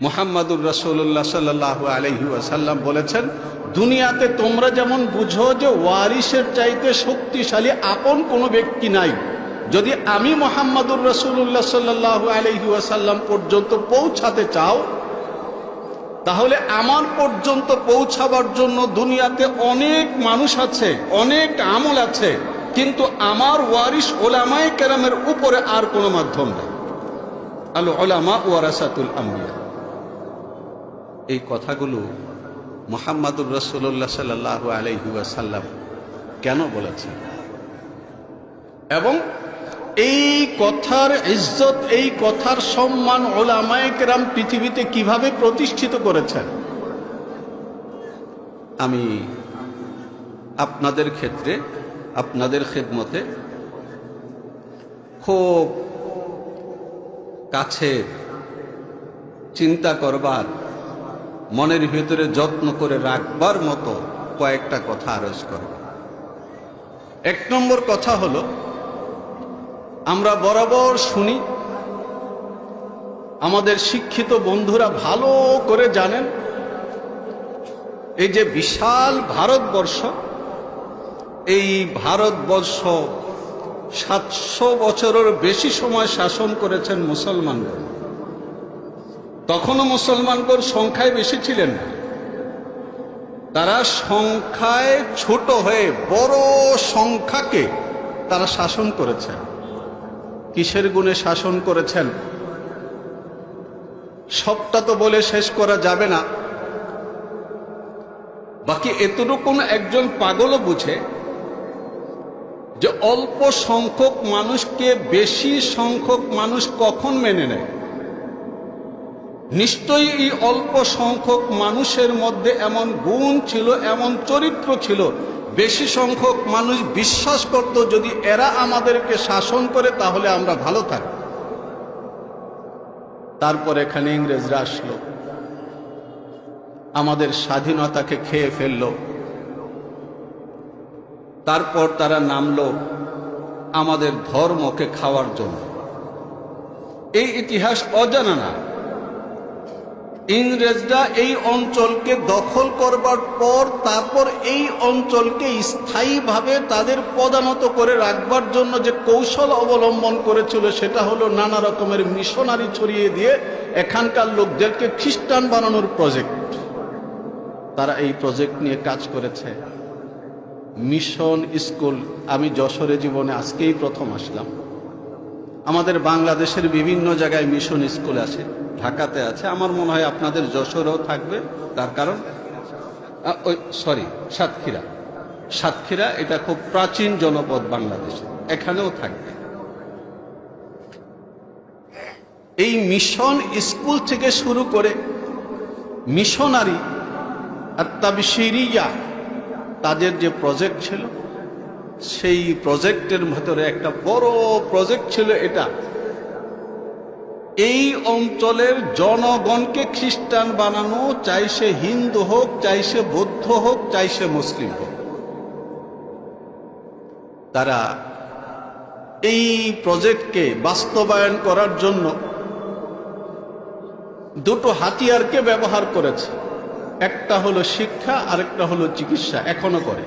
মুহাম্মাদুর রাসূলুল্লাহ সাল্লাল্লাহু আলাইহি ওয়াসাল্লাম বলেছেন, দুনিয়াতে তোমরা যেমন বুঝো যে ওয়ারিসের চাইতে শক্তিশালী আপন কোনো ব্যক্তি নাই, যদি আমি মুহাম্মাদুর রাসূলুল্লাহ সাল্লাল্লাহু আলাইহি ওয়াসাল্লাম পর্যন্ত পৌঁছাতে চাও, তাহলে আমার পর্যন্ত পৌঁছাবার জন্য দুনিয়াতে অনেক মানুষ আছে, অনেক আমল আছে, কিন্তু আমার ওয়ারিস উলামায়ে কেরামের উপরে আর কোনো মাধ্যম নেই। আল উলামা ওয়ারাসাতুল আম্বিয়া। এই কথাগুলো মুহাম্মাদুর রাসূলুল্লাহ সাল্লাল্লাহু আলাইহি ওয়াসাল্লাম কেন বলেছেন, এবং এই কথার ইজ্জত, এই কথার সম্মান উলামায়ে কেরাম পৃথিবীতে কিভাবে প্রতিষ্ঠিত করেছেন, আমি আপনাদের ক্ষেত্রে, আপনাদের খেদমতে খুব কাছে চিন্তা করবার, মনের ভিতরে যত্ন করে রাখবার মতো কয়েকটা কথা আরজ করব। এক নম্বর কথা হলো, আমরা বরাবর শুনি, আমাদের শিক্ষিত বন্ধুরা ভালো করে জানেন, এই যে বিশাল ভারতবর্ষ, এই ভারতবর্ষ 700 বছরের বেশি সময় শাসন করেছেন মুসলমানগণ। তখনও মুসলমানগণ সংখ্যায় বেশি ছিলেন না, তারা সংখ্যায় ছোট হয়ে বড় সংখ্যাকে তারা শাসন করেছেন। কিসের গুণে শাসন করেছেন সবটা তো বলে শেষ করা যাবে না, বাকি এতটুকু একজন পাগলও বুঝে যে অল্প সংখ্যক মানুষকে বেশি সংখ্যক মানুষ কখন মেনে নেয়। নিশ্চয়ই এই অল্প সংখ্যক মানুষের মধ্যে এমন গুণ ছিল, এমন চরিত্র ছিল, বেশি সংখ্যক মানুষ বিশ্বাস করত যদি এরা আমাদেরকে শাসন করে তাহলে আমরা ভালো থাকব। তারপর এখানে ইংরেজরা আসলো, আমাদের স্বাধীনতাকে খেয়ে ফেললো। তারপর তারা নামলো আমাদের ধর্মকে খাওয়ার জন্য। এই ইতিহাস অজানা না। ইংরেজরা এই অঞ্চলকে দখল করবার পর তারপর এই অঞ্চলকে স্থায়ীভাবে তাদের পদানত করে রাখবার জন্য যে কৌশল অবলম্বন করেছিল, সেটা হলো নানা রকমের মিশনারি ছড়িয়ে দিয়ে এখানকার লোকদেরকে খ্রিস্টান বানানোর প্রজেক্ট। তারা এই প্রজেক্ট নিয়ে কাজ করেছে। মিশন স্কুল, আমি যশোরে জীবনে আজকেই প্রথম আসলাম। আমাদের বাংলাদেশের বিভিন্ন জায়গায় মিশন স্কুল আছে, ঢাকাতে আছে, আমার মনে হয় আপনাদের যশোরেও থাকবে। তার কারণ সাতক্ষীরা এটা খুব প্রাচীন জনপদ বাংলাদেশে, এখানেও থাকবে। এই মিশন স্কুল থেকে শুরু করে মিশনারি আর তাবশিরিয়া, তাদের যে প্রজেক্ট ছিল, সেই প্রজেক্টের ভেতরে একটা বড় প্রজেক্ট ছিল এটা, এই অঞ্চলের জনগণকে খ্রিস্টান বানানো, চাই সে হিন্দু হোক, চাই সে বৌদ্ধ হোক, চাই সে মুসলিম হোক। তারা এই প্রজেক্টকে বাস্তবায়ন করার জন্য দুটো হাতিয়ারকে ব্যবহার করেছে। একটা হলো শিক্ষা, আরেকটা হলো চিকিৎসা। এখনো করে।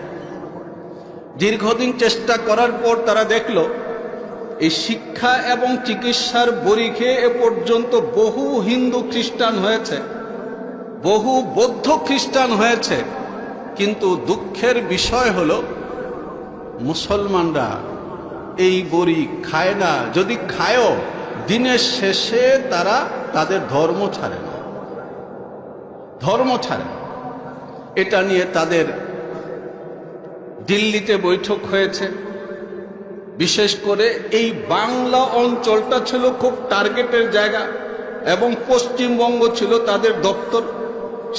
দীর্ঘদিন চেষ্টা করার পর তারা দেখল এই শিক্ষা এবং চিকিৎসার বড়ি খেয়ে এ পর্যন্ত বহু হিন্দু খ্রিস্টান হয়েছে, বহু বৌদ্ধ খ্রিস্টান হয়েছে, কিন্তু দুঃখের বিষয় হলো মুসলমানরা এই বড়ি খায় না। যদি খায়ও, দিনের শেষে তারা তাদের ধর্ম ছাড়ে না, ধর্ম ছাড়ে। এটা নিয়ে তাদের দিল্লিতে বৈঠক হয়েছে। বিশেষ করে এই বাংলা অঞ্চলটা ছিল খুব টার্গেটের জায়গা, এবং পশ্চিমবঙ্গ ছিল তাদের দপ্তর।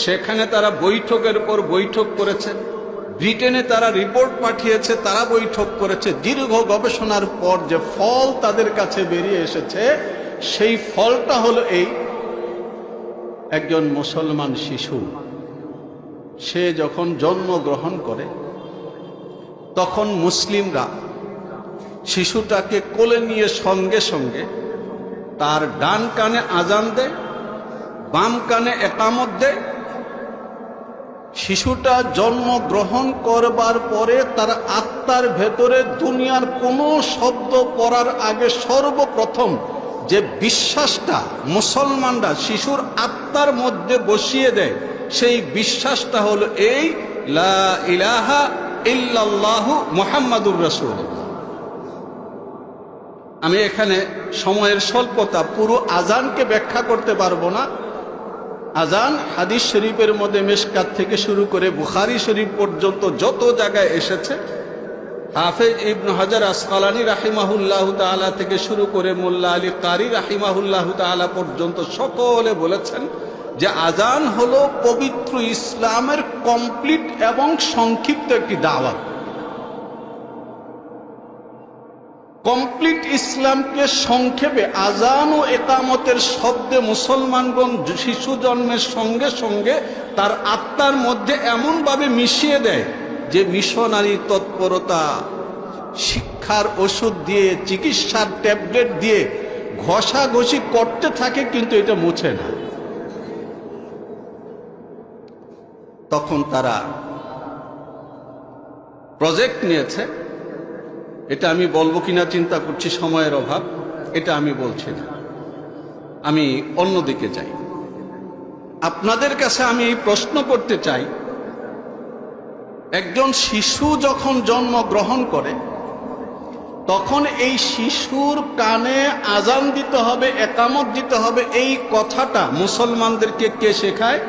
সেখানে তারা বৈঠকের পর বৈঠক করেছে। ব্রিটেনে তারা রিপোর্ট পাঠিয়েছে, তারা বৈঠক করেছে। দীর্ঘ গবেষণার পর যে ফল তাদের কাছে বেরিয়ে এসেছে, সেই ফলটা হলো এই: একজন মুসলমান শিশু, সে যখন জন্মগ্রহণ করে তখন মুসলিমরা শিশুটাকে কোলে নিয়ে সঙ্গে সঙ্গে তার ডান কানে আজান দেয়, বাম কানে একামত দেয়। শিশুটা জন্মগ্রহণ করবার পরে তার আত্মার ভেতরে দুনিয়ার কোনো শব্দ পড়ার আগে সর্বপ্রথম যে বিশ্বাসটা মুসলমানরা শিশুর আত্মার মধ্যে বসিয়ে দেয়, সেই বিশ্বাসটা হলো এই লা ইলাহা ইল্লাল্লাহু মুহাম্মাদুর রাসূলুল্লাহ। আমি এখানে সময়ের স্বল্পতা পুরো আজানকে ব্যাখ্যা করতে পারবো না। আজান হাদিস শরীফের মধ্যে মিশকাত থেকে শুরু করে বুখারী শরীফ পর্যন্ত যত জায়গায় এসেছে, হাফেজ ইবনে হাজার আসকালানী রাহিমাহুল্লাহ তাআলা থেকে শুরু করে মোল্লা আলী কারি রাহিমাহুল্লাহ তাআলা পর্যন্ত সকলে বলেছেন যে আজান হলো পবিত্র ইসলামের কমপ্লিট এবং সংক্ষিপ্ত একটি দাওয়াত। কমপ্লিট ইসলামকে সংক্ষেপে আজান ও একামতের শব্দে মুসলমানগণ শিশু জন্মের সঙ্গে সঙ্গে তার আত্মার মধ্যে এমনভাবে মিশিয়ে দেয় যে মিশনারি তৎপরতা, শিক্ষার ওষুধ দিয়ে, চিকিৎসার ট্যাবলেট দিয়ে ঘষাঘষি করতে থাকে, কিন্তু এটা মুছে না। তখন তারা প্রজেক্ট নিয়েছে, এটা আমি বলবো কিনা চিন্তা করছি, সময়ের অভাব, এটা আমি বলছি না, আমি অন্যদিকে যাই। আপনাদের কাছে আমি এই প্রশ্ন করতে চাই, একজন শিশু যখন জন্মগ্রহণ করে তখন এই শিশুর কানে আজান দিতে হবে, একামত দিতে হবে, এই কথাটা মুসলমানদেরকে কে শেখায়?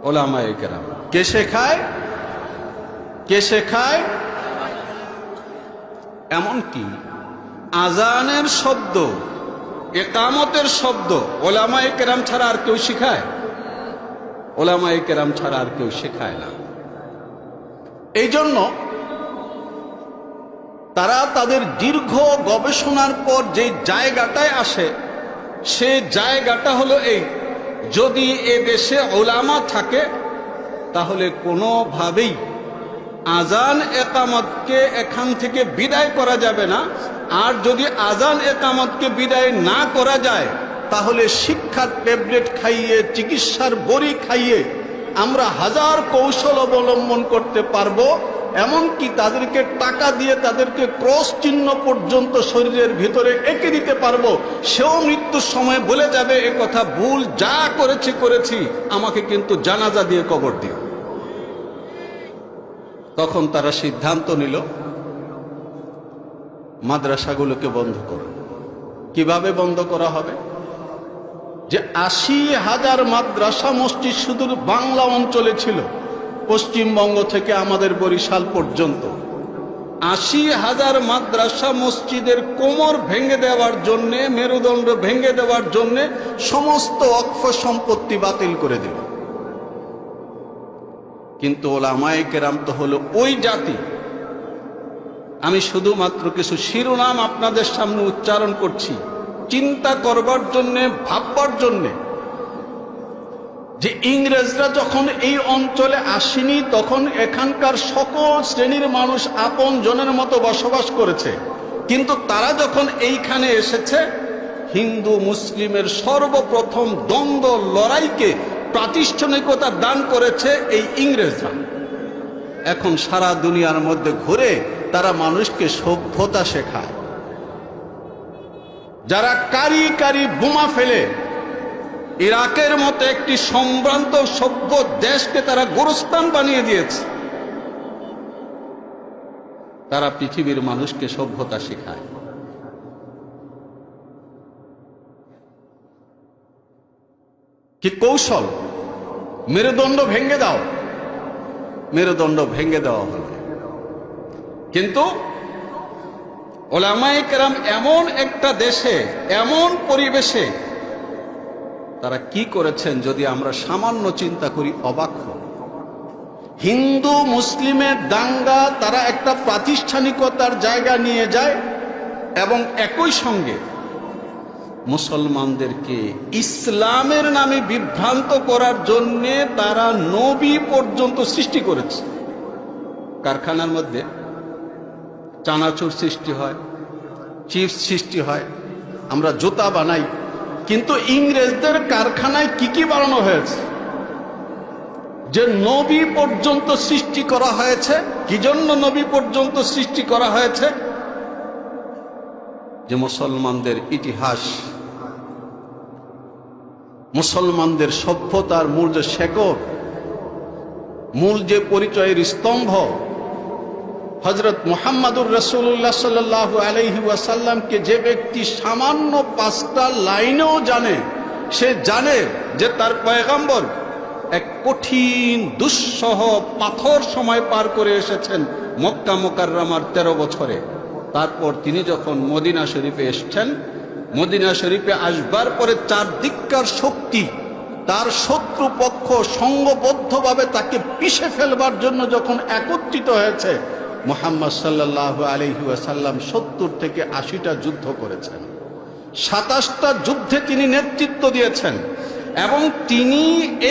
উলামায়ে কেরাম। কে শেখায়? কে শেখায়? এমনকি আজানের শব্দ, একামতের শব্দ উলামায়ে কেরাম ছাড়া আর কেউ শেখায়? উলামায়ে কেরাম ছাড়া আর কেউ শেখায় না। এই জন্য তারা তাদের দীর্ঘ গবেষণার পর যে জায়গাটায় আসে, সে জায়গাটা হলো এই, যদি এ দেশে উলামা থাকে তাহলে কোনোভাবেই আজান একামতকে এখান থেকে বিদায় করা যাবে না। আর যদি আজান একামতকে বিদায় না করা যায় তাহলে শিক্ষার ট্যাবলেট খাইয়ে, চিকিৎসার বড়ি খাইয়ে আমরা হাজার কৌশল অবলম্বন করতে পারবো, এমনকি তাদেরকে টাকা দিয়ে তাদেরকে ক্রস চিহ্ন পর্যন্ত শরীরের ভিতরে এঁকে দিতে পারবো। সেও মৃত্যুর সময় বলে যাবে, এ কথা ভুল, যা করেছি করেছি, আমাকে কিন্তু জানাজা দিয়ে কবর দিও। তখন তারা সিদ্ধান্ত নিল মাদ্রাসাগুলোকে বন্ধ করো। কিভাবে বন্ধ করা হবে? যে ৮০,০০০ মাদ্রাসা মসজিদ শুধু বাংলা অঞ্চলে ছিল, পশ্চিমবঙ্গ থেকে আমাদের বরিশাল পর্যন্ত ৮০,০০০ মাদ্রাসা মসজিদের কোমর ভেঙে দেওয়ার জন্যে, মেরুদণ্ড ভেঙে দেওয়ার জন্যে সমস্ত ওয়াকফ সম্পত্তি বাতিল করে দিল। কিন্তু উলামায়ে কেরাম তো হলো ওই জাতি। আমি শুধুমাত্র কিছু শিরোনাম আপনাদের সামনে উচ্চারণ করছি, চিন্তা করবার জন্যে, ভাববার জন্যে, যে ইংরেজরা যখন এই অঞ্চলে আসেনি তখন এখানকার সকল শ্রেণীর মানুষ আপন জনের মতো বসবাস করেছে। কিন্তু তারা যখন এইখানে এসেছে, হিন্দু মুসলিমের সর্বপ্রথম দ্বন্দ্ব লড়াইকে প্রাতিষ্ঠানিকতা দান করেছে এই ইংরেজরা। এখন সারা দুনিয়ার মধ্যে ঘুরে তারা মানুষকে সভ্যতা শেখায়। যারা কারি কারি বোমা ফেলে ইরাকের মতো একটি সম্ভ্রান্ত সভ্য দেশকে তারা গোরস্থান বানিয়ে দিয়েছে, তারা পৃথিবীর মানুষকে সভ্যতা শেখায়। কি কৌশল! মেরুদণ্ড ভেঙে দাও, মেরুদণ্ড ভেঙে দেওয়া হবে। কিন্তু উলামায়ে কেরাম এমন একটা দেশে, এমন পরিবেশে তারা কি করেছেন যদি আমরা সামান্য চিন্তা করি, অবাক হব। হিন্দু মুসলিমের দাঙ্গা তারা একটা প্রাতিষ্ঠানিকতার জায়গা নিয়ে যায় এবং একই সঙ্গে মুসলমানদেরকে ইসলামের নামে বিভ্রান্ত করার জন্যে তারা নবী পর্যন্ত সৃষ্টি করেছে। কারখানার মধ্যে চানাচুর সৃষ্টি হয়, চিপস সৃষ্টি হয়, আমরা জুতা বানাই, কিন্তু ইংরেজদের কারখানায় কি কি বানানো হয়েছে, যে নবী পর্যন্ত সৃষ্টি করা হয়েছে। কি জন্য নবী পর্যন্ত সৃষ্টি করা হয়েছে? যে মুসলমানদের ইতিহাস, মুসলমানদের সভ্যতার মূল যে শেকড়, মূল যে পরিচয়ের স্তম্ভ, হযরত মুহাম্মদুর রাসূলুল্লাহ সাল্লাল্লাহু আলাইহি ওয়াসাল্লামকে যে ব্যক্তি সামান্য 5টা লাইনেও জানে, সে জানে যে তার পয়গম্বর এক কঠিন দুঃসহ পাথর সময় পার করে এসেছেন মক্কা মুকাররমার 13 বছরে। তারপর তিনি যখন মদিনা শরীফে এসেছেন, মদিনা শরীফে আসবার পরে চারদিককার শক্তি, তার শত্রুপক্ষ সংঘবদ্ধভাবে তাকে পিষে ফেলবার জন্য যখন একত্রিত হয়েছে, মুহাম্মদ সাল্লাল্লাহু আলাইহি ওয়াসাল্লাম 70 থেকে 80টা যুদ্ধ করেছেন, 27টা যুদ্ধে তিনি নেতৃত্ব দিয়েছেন। এবং তিনি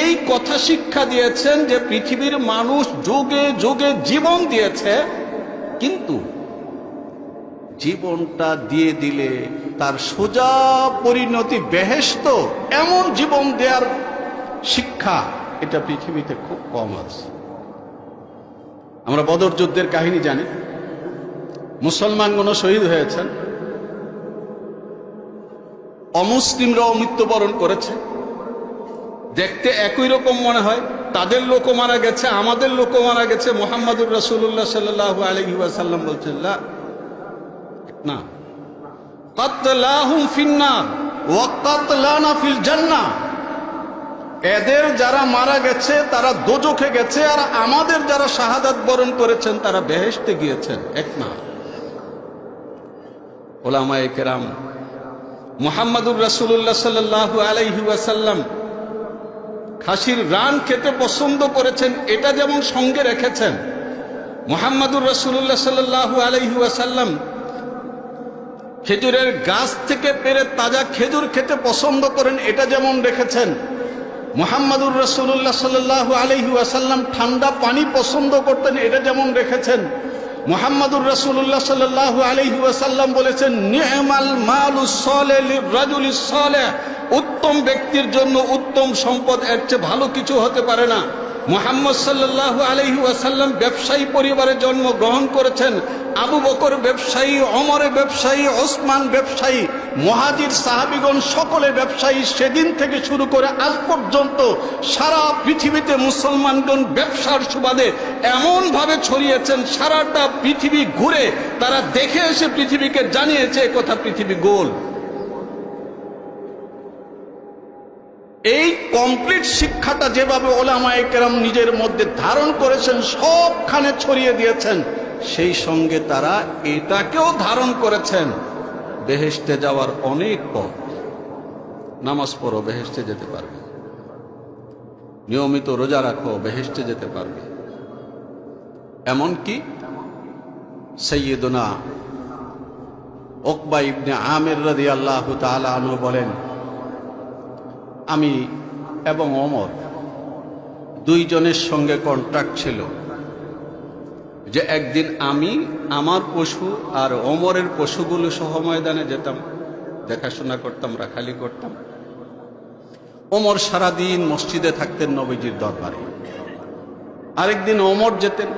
এই কথা শিক্ষা দিয়েছেন যে পৃথিবীর মানুষ যুগে যুগে জীবন দিয়েছে, কিন্তু জীবনটা দিয়ে দিলে তার সোজা পরিণতি বেহেশত, এমন জীবন দেওয়ার শিক্ষা এটা পৃথিবীতে খুব কম আছে। আমরা বদর যুদ্ধের কাহিনী জানি, মুসলমানগণ শহীদ হয়েছেন, অমুসলিমরাও মৃত্যুবরণ করেছে। দেখতে একই রকম মনে হয়, তাদের লোকও মারা গেছে, আমাদের লোকও মারা গেছে। মুহাম্মদুর রাসূলুল্লাহ সাল্লাল্লাহু আলাইহি ওয়াসাল্লাম বলছেন, না, কাতলাহুম ফিন্নার ওয়া কাতলানা ফিল জান্নাহ। এদের যারা মারা গেছে তারা দোজখে গেছে, আর আমাদের যারা শাহাদাত বরণ করেছেন তারা বেহেশতে গিয়েছেন। এক না, উলামায়ে কেরাম মুহাম্মদুর রাসূলুল্লাহ সাল্লাল্লাহু আলাইহি ওয়াসাল্লাম খাসির রান খেতে পছন্দ করেছেন, এটা যেমন সঙ্গে রেখেছেন। মুহাম্মদুর রাসূলুল্লাহ সাল্লাল্লাহু আলাইহি ওয়াসাল্লাম খেজুরের গাছ থেকে পেড়ে তাজা খেজুর খেতে পছন্দ করেন, এটা যেমন রেখেছেন। মুহাম্মদুর রাসূলুল্লাহ সাল্লাল্লাহু আলাইহি ওয়াসাল্লাম ঠান্ডা পানি পছন্দ করতেন, এটা যেমন রেখেছেন। মুহাম্মদুর রাসূলুল্লাহ সাল্লাল্লাহু আলাইহি ওয়াসাল্লাম বলেছেন, নি'মাল মালুস সালিহ লির-রাজুলিস সালিহ, উত্তম ব্যক্তির জন্য উত্তম সম্পদ এর চেয়ে ভালো কিছু হতে পারে না। মুহাম্মদ সাল্লাল্লাহু আলাইহি ওয়াসাল্লাম ব্যবসায়ী পরিবারে জন্মগ্রহণ করেছেন। আবু বকর ব্যবসায়ী, ওমর ব্যবসায়ী, ওসমান ব্যবসায়ী, মুহাজির সাহাবীগণ সকলে ব্যবসায়ী। সেদিন থেকে শুরু করে আজ পর্যন্ত সারা পৃথিবীতে মুসলমানগণ ব্যবসার সুবাদে এমন ভাবে ছড়িয়েছেন, সারাটা পৃথিবী ঘুরে তারা দেখে এসে পৃথিবীকে জানিয়েছে কথা পৃথিবী গোল। এই কমপ্লিট শিক্ষাটা যেভাবে ওলামায়ে কেরাম নিজের মধ্যে ধারণ করেছেন, সবখানে ছড়িয়ে দিয়েছেন, সেই সঙ্গে তারা এটাকেও ধারণ করেছেন বেহেশতে যাওয়ার অনেক পথ। নামাজ পড়ো, বেহেশতে যেতে পারবে। নিয়মিত রোজা রাখো, বেহেশতে যেতে পারবে। এমনকি সাইয়্যিদুনা উকবা ইবনে আমির রাদিয়াল্লাহু তাআলা আনহু বলেন, আমি এবং ওমর দুইজনের সঙ্গে কন্ট্রাক্ট ছিল যে একদিন আমি আমার পশু আর ওমরের পশুগুলো সহ ময়দানে যেতাম, দেখাশোনা করতাম, রাখালি করতাম। ওমর সারাদিন মসজিদে থাকতেন নবীজির দরবারে। আরেকদিন ওমর যেতেন,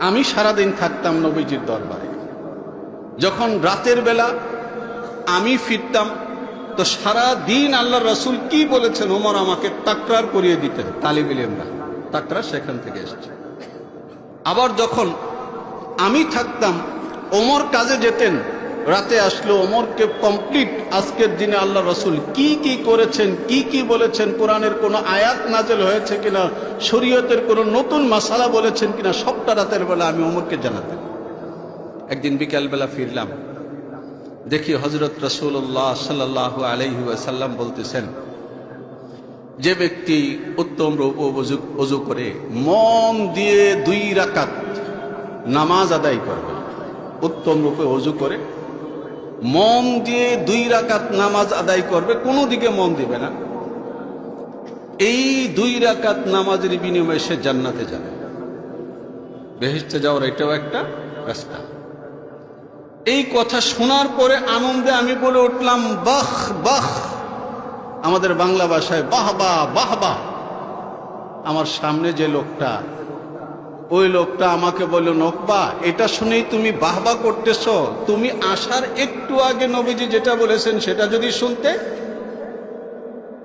আমি সারাদিন থাকতাম নবীজির দরবারে। যখন রাতের বেলা আমি ফিরতাম, তো সারা দিন আল্লাহর রাসূল কি বলেছেন ওমর আমাকে তাকরার করিয়ে দিতেন। তালিব ইলমরা তাকরার সেখান থেকে এসেছে। আবার যখন আমি থাকতাম, ওমর কাজে যেতেন, রাতে আসলো, ওমরকে কমপ্লিট আজকের দিনে আল্লাহর রাসূল কি কি করেছেন, কি কি বলেছেন, কোরআনের কোনো আয়াত নাযিল হয়েছে কিনা, শরীয়তের কোনো নতুন মাসালা বলেছেন কিনা, সবটা রাতের বেলা আমি ওমরকে জানাতেন। একদিন বিকালবেলা ফিরলাম, দেখি হযরত রাসূলুল্লাহ সাল্লাল্লাহু আলাইহি ওয়াসাল্লাম বলতেছেন, যে ব্যক্তি উত্তম রূপে ওযু করে মন দিয়ে 2 রাকাত নামাজ আদায় করবে, উত্তম রূপে ওযু করে মন দিয়ে 2 রাকাত নামাজ আদায় করবে, কোনো দিকে মন দিবে না, এই 2 রাকাত নামাজের বিনিময়ে সে জান্নাতে যাবে। বেহেশতে যাওয়ার এটাও একটা রাস্তা। এই কথা শোনার পরে আনন্দে আমি বলে উঠলাম, বাহ বাহ, আমাদের বাংলা ভাষায় বাহ বাহ বাহ বাহ। আমার সামনে যে লোকটা, ওই লোকটা আমাকে বলল, নকবা এটা শুনেই তুমি বাহবা করতেছ? তুমি আসার একটু আগে নবীজি যেটা বলেছেন সেটা যদি শুনতে।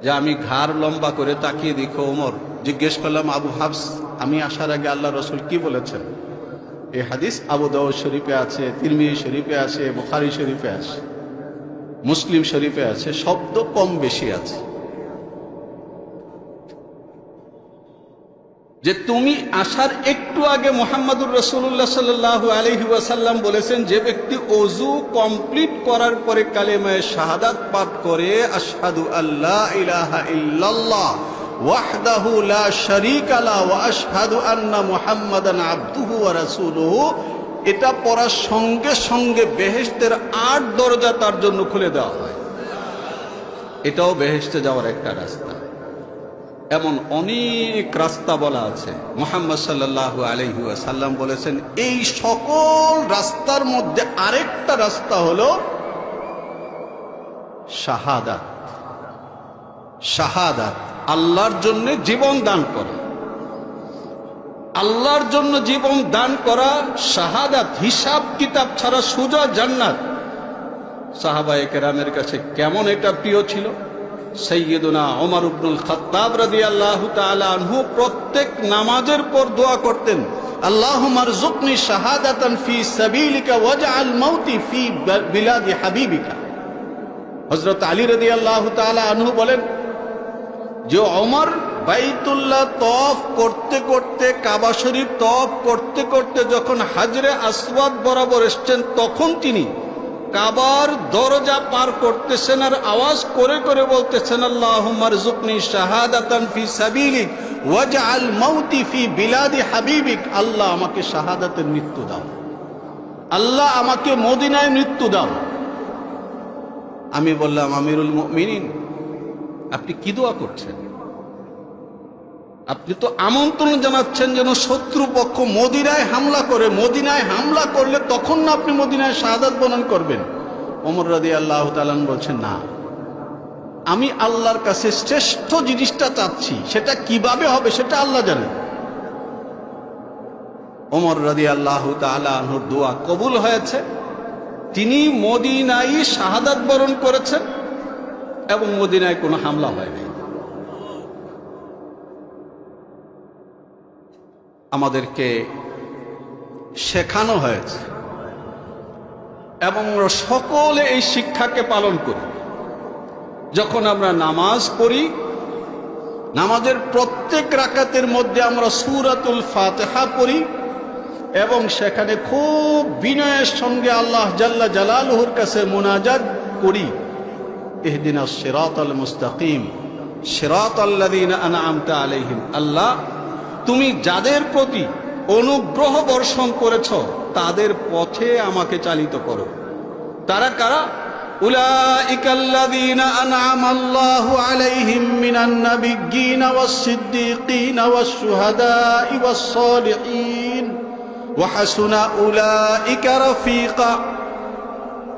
যে আমি ঘাড় লম্বা করে তাকিয়ে দেখো ওমর, জিজ্ঞেস করলাম, আবু হাফস, আমি আসার আগে আল্লাহ রসুল কি বলেছেন? এই হাদিস আবু দাউদ শরীফে আছে, তিরমিজি শরীফে আছে, বুখারী শরীফে আছে, মুসলিম শরীফে আছে, শব্দ কম বেশি আছে, যে তুমি আসার একটু আগে মুহাম্মদুর রাসূলুল্লাহ সাল্লাল্লাহু আলাইহি ওয়াসাল্লাম বলেছেন, যে ব্যক্তি ওযু কমপ্লিট করার পরে কালেমায়ে শাহাদাত পাঠ করে, আশহাদু আল্লা ইলাহা ইল্লাল্লাহ ওয়াহদাহু লা শারীকা লাহু ওয়া আশহাদু আন্না মুহাম্মাদান আবদুহু ওয়া রাসূলুহু, এটা পড়ার সঙ্গে সঙ্গে বেহেশতের ৮ দরজা তার জন্য খুলে দেওয়া হয়। এটাও বেহেশতে যাওয়ার একটা রাস্তা। এমন অনেক রাস্তা বলা আছে। মুহাম্মদ সাল্লাল্লাহু আলাইহি ওয়াসাল্লাম বলেছেন, এই সকল রাস্তার মধ্যে আরেকটা রাস্তা হলো শাহাদাত। শাহাদাত, আল্লাহর জন্য জীবন দান করা, আল্লাহর জন্য জীবন দান করা। শাহাদাত হিসাব কিতাব ছাড়া সোজা জান্নাত। সাহাবায়ে কেরামের কাছে কেমন এটা প্রিয় ছিল। সাইয়্যিদুনা ওমর ইবনুল খাত্তাব রাদিয়াল্লাহু তাআলা আনহু প্রত্যেক নামাজের পর দোয়া করতেন, আল্লাহুম্মা রযুকনি শাহাদাতান ফি সাবিলিকা ওয়াজআল মাউতি ফি বিলাদি হাবিবিকা। হযরত আলী রাদিয়াল্লাহু তাআলা আনহু বলেন যে ওমর বাইতুল্লাহ তওয়াফ করতে করতে, কাবা শরীফ তওয়াফ করতে করতে যখন হাজরে আসওয়াদ বরাবর এসেছেন, তখন তিনি কাবার দরজা পার করতেছেন আর আওয়াজ করে করে বলতেছেন, আল্লাহুম্মা রযুকনি শাহাদাতান ফি সাবিলিক ওয়াজআল মাউতি ফি বিলাদি হাবিবিক। আল্লাহ আমাকে শাহাদাতের মৃত্যু দাও, আল্লাহ আমাকে মদিনায় মৃত্যু দাও। আমি বললাম, আমিরুল মুমিনিন, আপনি কি দোয়া করছেন? আপনি তো আমন্ত্রণ জানাচ্ছেন যেন শত্রুপক্ষ মদিনায় হামলা করে। মদিনায় হামলা করলে তখন না আপনি মদিনায় শাহাদাত বরণ করবেন। ওমর রাদিয়াল্লাহু তাআলা বলছেন, না, আমি আল্লাহর কাছে শ্রেষ্ঠ জিনিসটা চাচ্ছি, সেটা কিভাবে হবে সেটা আল্লাহ জানেন। ওমর রাদিয়াল্লাহু তাআলা আনহুর দোয়া কবুল হয়েছে। তিনি মদিনায় শাহাদাত বরণ করেছেন এবং মদিনায় কোনো হামলা হয়নি। আমাদেরকে শেখানো হয়েছে এবং সকলে এই শিক্ষাকে পালন করি। যখন আমরা নামাজ পড়ি, নামাজের প্রত্যেক রাকাতের মধ্যে আমরা সূরাতুল ফাতিহা পড়ি এবং সেখানে খুব বিনয়ের সঙ্গে আল্লাহ জাল্লা জালালুহুর কাছে মুনাজাত করি, ইহদিনাস সিরাতাল মুস্তাকিম সিরাতাল্লাযীনা আনআমতা আলাইহিম। আল্লাহ, তুমি যাদের প্রতি অনুগ্রহ বর্ষণ করেছ তাদের পথে আমাকে চালিত করো। তারা কারা? উলাইকাল্লাযীনা আনআমাল্লাহু আলাইহিম মিনান নাবিয়্যিনা ওয়াস সিদ্দীকিনা ওয়াস শুহাদাই ওয়াস সালিহিন ওয়া হাসুনা উলাইকা রাফীকা।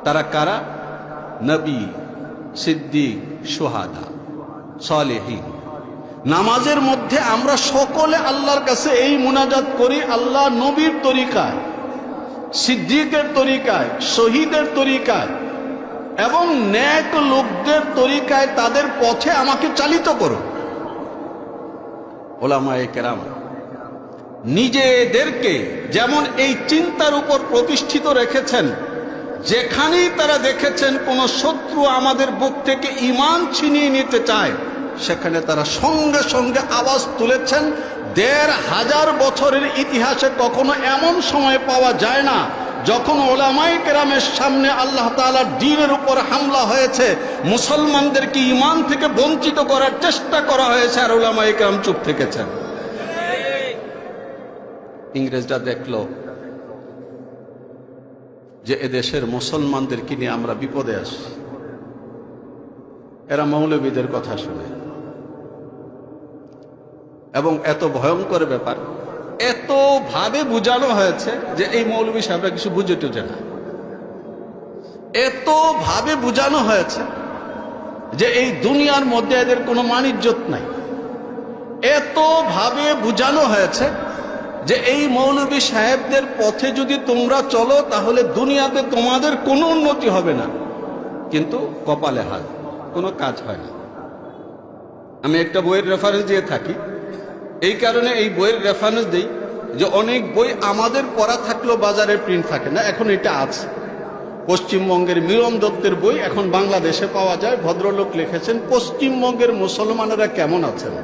তারা কারা? নবী, সিদ্দিক, শুহাদা, সালিহিন। নামাজের মধ্যে আমরা সকলে আল্লাহর কাছে এই মুনাজাত করি, আল্লাহ নবীর তরিকায়, সিদ্দিকের তরিকায়, শহীদের তরিকায় এবং নেক লোকদের তরিকায়, তাদের পথে আমাকে চালিত করো। উলামায়ে কেরাম নিজেদেরকে যেমন এই চিন্তার উপর প্রতিষ্ঠিত রেখেছেন, যেখানেই তারা দেখেছেন কোন শত্রু আমাদের বুক থেকে ঈমান ছিনিয়ে নিতে চায়, সেখানে তারা সঙ্গে সঙ্গে আওয়াজ তুলেছেন। ১৫০০ বছরের ইতিহাসে কখনো এমন সময় পাওয়া যায় না যখন উলামায়ে কেরামের সামনে আল্লাহ তাআলার দ্বীনের উপর হামলা হয়েছে, মুসলমানদেরকে ঈমান থেকে বঞ্চিত করার চেষ্টা করা হয়েছে, আর উলামায়ে কেরাম চুপ থেকেছেন। ইংরেজরা দেখলো যে এদেশের মুসলমানদেরকে নিয়ে আমরা বিপদে আসি, এরা মৌলবীদের কথা শুনে, এবং এত ভয়ঙ্কর ব্যাপার, এত ভাবে বুঝানো হয়েছে যে এই মৌলবী সাহেবরা কিছু বুঝে টুঝে না। এত ভাবে বোঝানো হয়েছে যে এই দুনিয়ার মধ্যে এদের কোনো মান ইজ্জত নাই। এত ভাবে বোঝানো হয়েছে যে এই মৌলভী সাহেবদের পথে যদি তোমরা চলো তাহলে দুনিয়াতে তোমাদের কোনো উন্নতি হবে না, কিন্তু কপালে হাত, কোনো কাজ হয় না। আমি একটা বইয়ের রেফারেন্স দিয়ে থাকি, এই কারণে এই বইয়ের রেফারেন্স দিই যে অনেক বই আমাদের পড়া থাকলেও বাজারে প্রিন্ট থাকে না, এখন এটা আছে। পশ্চিমবঙ্গের মিলন দত্তের বই এখন বাংলাদেশে পাওয়া যায়। ভদ্রলোক লিখেছেন পশ্চিমবঙ্গের মুসলমানেরা কেমন আছেন।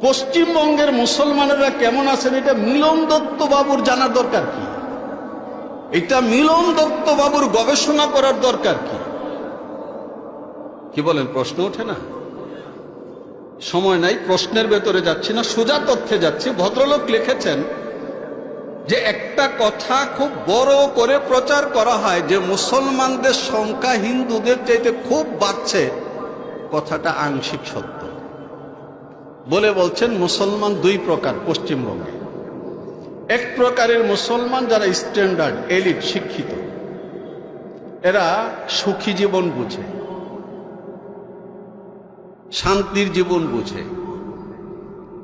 পশ্চিমবঙ্গের মুসলমানেরা কেমন আছেন এটা মিলন দত্ত বাবুর জানার দরকার কি? এটা মিলন দত্ত বাবুর গবেষণা করার দরকার কি? কি বলেন? প্রশ্ন ওঠে না? সময় নাই, প্রশ্নের ভেতরে যাচ্ছি না, সোজা তথ্যে যাচ্ছি। ভদ্রলোক লিখেছেন যে একটা কথা খুব বড় করে প্রচার করা হয় যে মুসলমানদের সংখ্যা হিন্দুদের চাইতে খুব বাড়ছে, কথাটা আংশিক সত্য বলে বলছেন মুসলমান দুই প্রকার পশ্চিমবঙ্গে। এক প্রকারের মুসলমান যারা স্ট্যান্ডার্ড এলিট শিক্ষিত, এরা সুখী জীবন বুঝে, শান্তির জীবন বুঝে,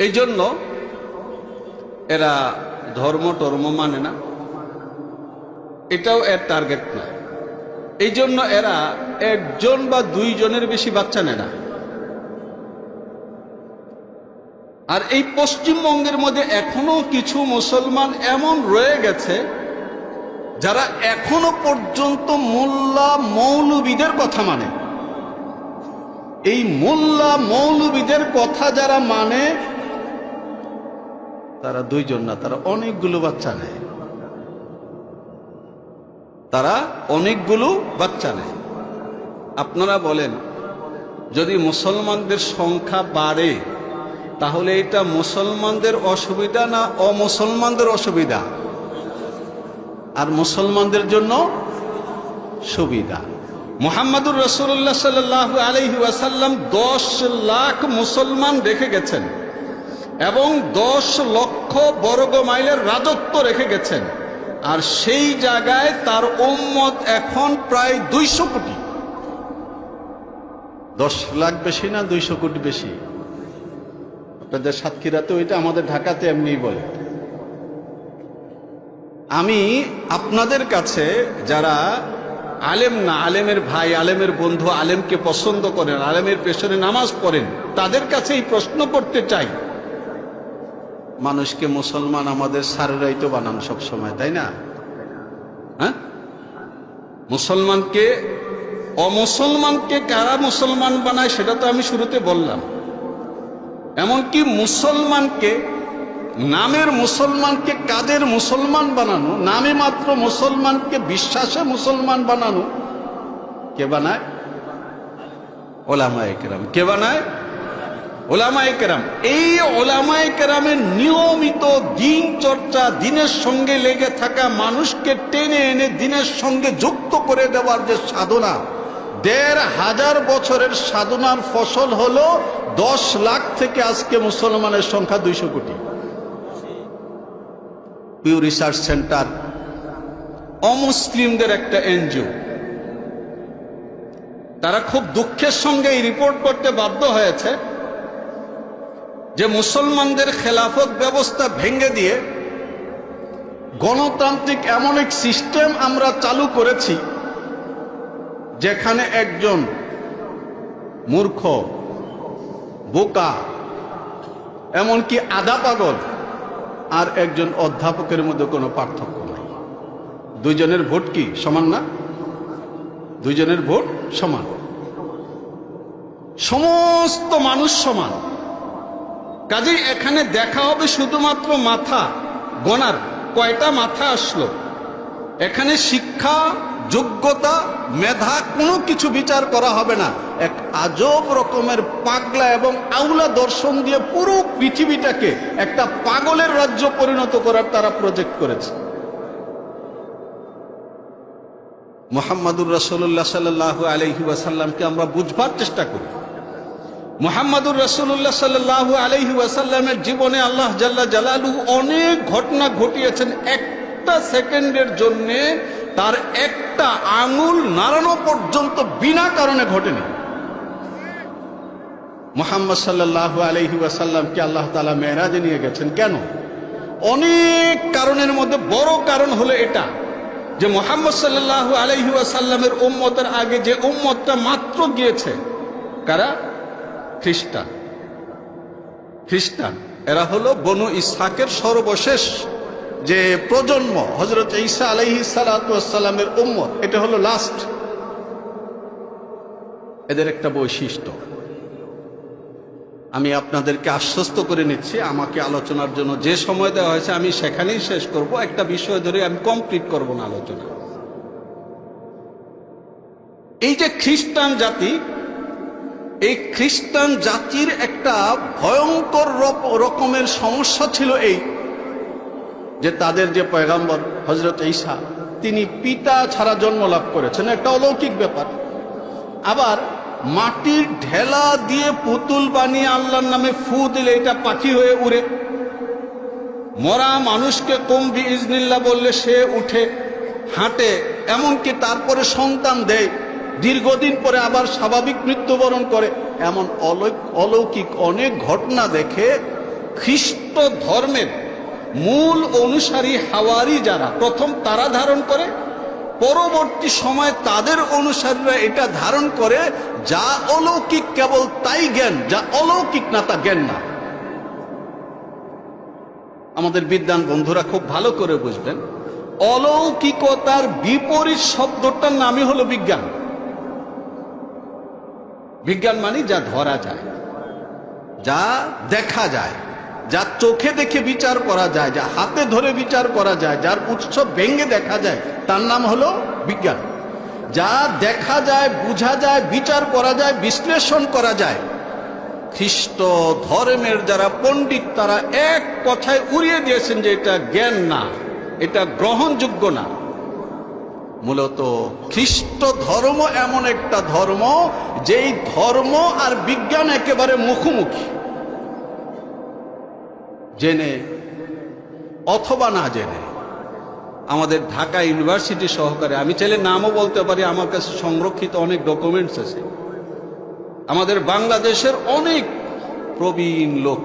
এই জন্য এরা ধর্ম টর্ম মানে না, এটাও এর টার্গেট না। এই জন্য এরা একজন বা দুইজনের বেশি বাচ্চা নেয় না। আর এই পশ্চিমবঙ্গের মধ্যে এখনো কিছু মুসলমান এমন রয়ে গেছে যারা এখনো পর্যন্ত মোল্লা মৌলবীদের কথা মানে। এই মোল্লা মৌলবীদের কথা যারা মানে তারা দুইজন না, তারা অনেকগুলো বাচ্চা নেয়। তারা অনেকগুলো বাচ্চা নেয়। আপনারা বলেন, যদি মুসলমানদের সংখ্যা বাড়ে তাহলে এটা মুসলমানদের অসুবিধা না অমুসলমানদের অসুবিধা? আর মুসলমানদের জন্য সুবিধা। মুহাম্মদুর রাসূলুল্লাহ সাল্লাল্লাহু আলাইহি ওয়াসাল্লাম 10 লাখ মুসলমান রেখে গেছেন এবং 10 লক্ষ বর্গ মাইলের রাজত্ব রেখে গেছেন। আর সেই জায়গায় তার উম্মত এখন প্রায় 200 কোটি। 10 লাখ বেশি না 200 কোটি বেশি? আপনাদের সাতক্ষীরাতে ওইটা, আমাদের ঢাকাতে এমনি বলে। আমি আপনাদের কাছে যারা আলেম না, আলেমের ভাই, আলেমের বন্ধু, আলেমকে পছন্দ করেন, আলেমের পেছনে নামাজ পড়েন, তাদের কাছে এই প্রশ্ন করতে চাই, মানুষকে মুসলমান আমাদের সারেরাই তো বানান সব সময়, তাই না? হ্যাঁ, মুসলমানকে অমুসলমানকে কারা মুসলমান বানায় সেটা তো আমি শুরুতে বললাম। এমনকি মুসলমানকে, নামের মুসলমানকে কাদের মুসলমান বানানো, নামে মাত্র মুসলমানকে বিশ্বাসে মুসলমান বানানো কে বানায়? ওলামায়ে কেরাম। কে বানায়? ওলামায়ে কেরাম। এই ওলামায়ে কেরামের নিয়মিত দিন চর্চা, দিনের সঙ্গে লেগে থাকা, মানুষকে টেনে এনে দিনের সঙ্গে যুক্ত করে দেওয়ার যে সাধনা, ১৫০০ বছরের সাধনার ফসল হলো 10 লাখ থেকে আজকে মুসলমানের সংখ্যা 200 কোটি। পিউ রিসার্চ সেন্টার অমুসলিমদের একটা এনজিও, তারা খুব দুঃখের সঙ্গে এই রিপোর্ট করতে বাধ্য হয়েছে যে মুসলমানদের খেলাফত ব্যবস্থা ভেঙে দিয়ে গণতান্ত্রিক এমন এক সিস্টেম আমরা চালু করেছি যেখানে একজন মূর্খ, বোকা, এমনকি আধা পাগল আর একজন অধ্যাপকের মধ্যে কোনো পার্থক্য নাই। দুইজনের ভোট কি সমান না? দুইজনের ভোট সমান, সমস্ত মানুষ সমান। কাজেই এখানে দেখা হবে শুধুমাত্র মাথা গোনার, কয়টা মাথা আসলো। এখানে শিক্ষা, যোগ্যতা, মেধা কোনো কিছু বিচার করা হবে না। এক আজব রকমের পাগলা এবং আউলা দর্শন দিয়ে পুরো পৃথিবীটাকে একটা পাগলের রাজ্য পরিণত করার তারা প্রজেক্ট করেছে। মুহাম্মদুর রাসূলুল্লাহ সাল্লাল্লাহু আলাইহি ওয়াসাল্লামকে আমরা বুঝবার চেষ্টা করি। মুহাম্মদুর রাসূলুল্লাহ সাল্লাল্লাহু আলাইহি ওয়াসাল্লামের জীবনে আল্লাহ জাল্লা জালালুহু অনেক ঘটনা ঘটিয়েছেন। একটা সেকেন্ডের জন্যে তার একটা আঙুল নাড়ানো পর্যন্ত বিনা কারণে ঘটেনি। মুহাম্মদ সাল্লাল্লাহু আলাইহি ওয়াসাল্লামকে আল্লাহ তাআলা মেরাজে নিয়ে গেছেন কেন? অনেক কারণের মধ্যে বড় কারণ হলো এটা যে মুহাম্মদ সাল্লাল্লাহু আলাইহি ওয়াসাল্লামের উম্মতের আগে যে উম্মতটা মাত্র গিয়েছে, কারা? খ্রিস্টান। এরা হলো বনু ইসহাকের সর্বশেষ যে প্রজন্ম, হযরত ঈসা আলাইহিস সালাতু ওয়াস সালামের উম্মত। এটা হলো লাস্ট। এদের একটা বৈশিষ্ট্য আমি আপনাদেরকে আশ্বস্ত করে নিচ্ছি, আমাকে আলোচনার জন্য যে সময় দেওয়া হয়েছে আমি সেখানেই শেষ করব, একটা বিষয় ধরে আমি কমপ্লিট করব না আলোচনা। এই যে খ্রিস্টান জাতি, এই খ্রিস্টান জাতির একটা ভয়ঙ্কর রকমের সমস্যা ছিল এই যে তাদের যে পয়গাম্বর হযরত ঈসা, তিনি পিতা ছাড়া জন্ম লাভ করেছেন, একটা অলৌকিক ব্যাপার। আবার মাটির ঢেলা দিয়ে পুতুল বানিয়ে আল্লাহর নামে ফু দিলে এটা পাখি হয়ে উড়ে, মরা মানুষকে কুম বিইজনিল্লাহ বললে সে উঠে হাঁটে, এমনকি তারপরে সন্তান দেয়, দীর্ঘদিন পরে আবার স্বাভাবিক মৃত্যুবরণ করে। এমন অলৌকিক অনেক ঘটনা দেখে খ্রিস্ট ধর্মের মূল অনুসারী হাওয়ারি যারা, প্রথম তারা ধারণ করে, পরবর্তী সময়ে তাদের অনুসারীরা এটা ধারণ করে। যা অলৌকিক কেবল তাই জ্ঞান, যা অলৌকিক না তা জ্ঞান না। আমাদের বিদ্বান বন্ধুরা খুব ভালো করে বুঝবেন, অলৌকিকতার বিপরীত শব্দটার নামই হলো বিজ্ঞান। বিজ্ঞান মানে যা ধরা যায়, যা দেখা যায়, যা চোখে দেখে বিচার করা যায়, যা হাতে ধরে বিচার করা যায়, যার উৎস ভেঙে দেখা যায়, তার নাম হলো বিজ্ঞান। যা দেখা যায়, বোঝা যায়, বিচার করা যায়, বিশ্লেষণ করা যায়। খ্রিস্ট ধর্মের যারা পণ্ডিত তারা এক কথায় উড়িয়ে দিয়েছেন যে এটা জ্ঞান না, এটা গ্রহণযোগ্য না। মূলত খ্রিস্ট ধর্ম এমন একটা ধর্ম যেই ধর্ম আর বিজ্ঞান একেবারে মুখোমুখি, জেনে অথবা না জেনে। আমাদের ঢাকা ইউনিভার্সিটি সহকারে, আমি চাইলে নামও বলতে পারি, আমার কাছে সংরক্ষিত অনেক ডকুমেন্টস আছে। আমাদের বাংলাদেশের অনেক প্রবীণ লোক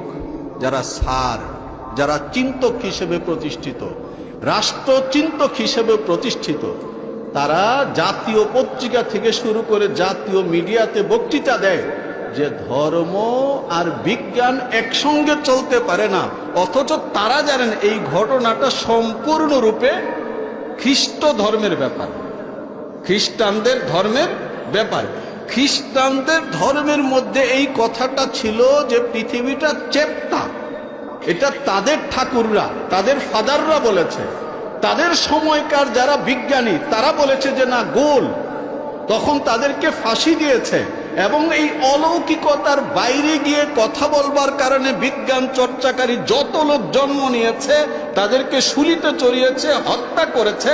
যারা স্যার, যারা চিন্তক হিসেবে প্রতিষ্ঠিত, রাষ্ট্রচিন্তক হিসেবে প্রতিষ্ঠিত, তারা জাতীয় পত্রিকা থেকে শুরু করে জাতীয় মিডিয়াতে বক্তৃতা দেয় যে ধর্ম আর বিজ্ঞান একসঙ্গে চলতে পারে না। অথচ তারা জানেন এই ঘটনাটা সম্পূর্ণরূপে খ্রিস্ট ধর্মের ব্যাপার, খ্রিস্টানদের ধর্মের ব্যাপার। খ্রিস্টানদের ধর্মের মধ্যে এই কথাটা ছিল যে পৃথিবীটা চেপ্টা। এটা তাদের ঠাকুররা, তাদের ফাদাররা বলেছে। তাদের সময়কার যারা বিজ্ঞানী তারা বলেছে যে না, গোল। তখন তাদেরকে ফাঁসি দিয়েছে। এবং এই অলৌকিকতার বাইরে গিয়ে কথা বলবার কারণে বিজ্ঞান চর্চাকারী যত লোক জন্ম নিয়েছে তাদেরকে শুলিতে চড়িয়েছে, হত্যা করেছে।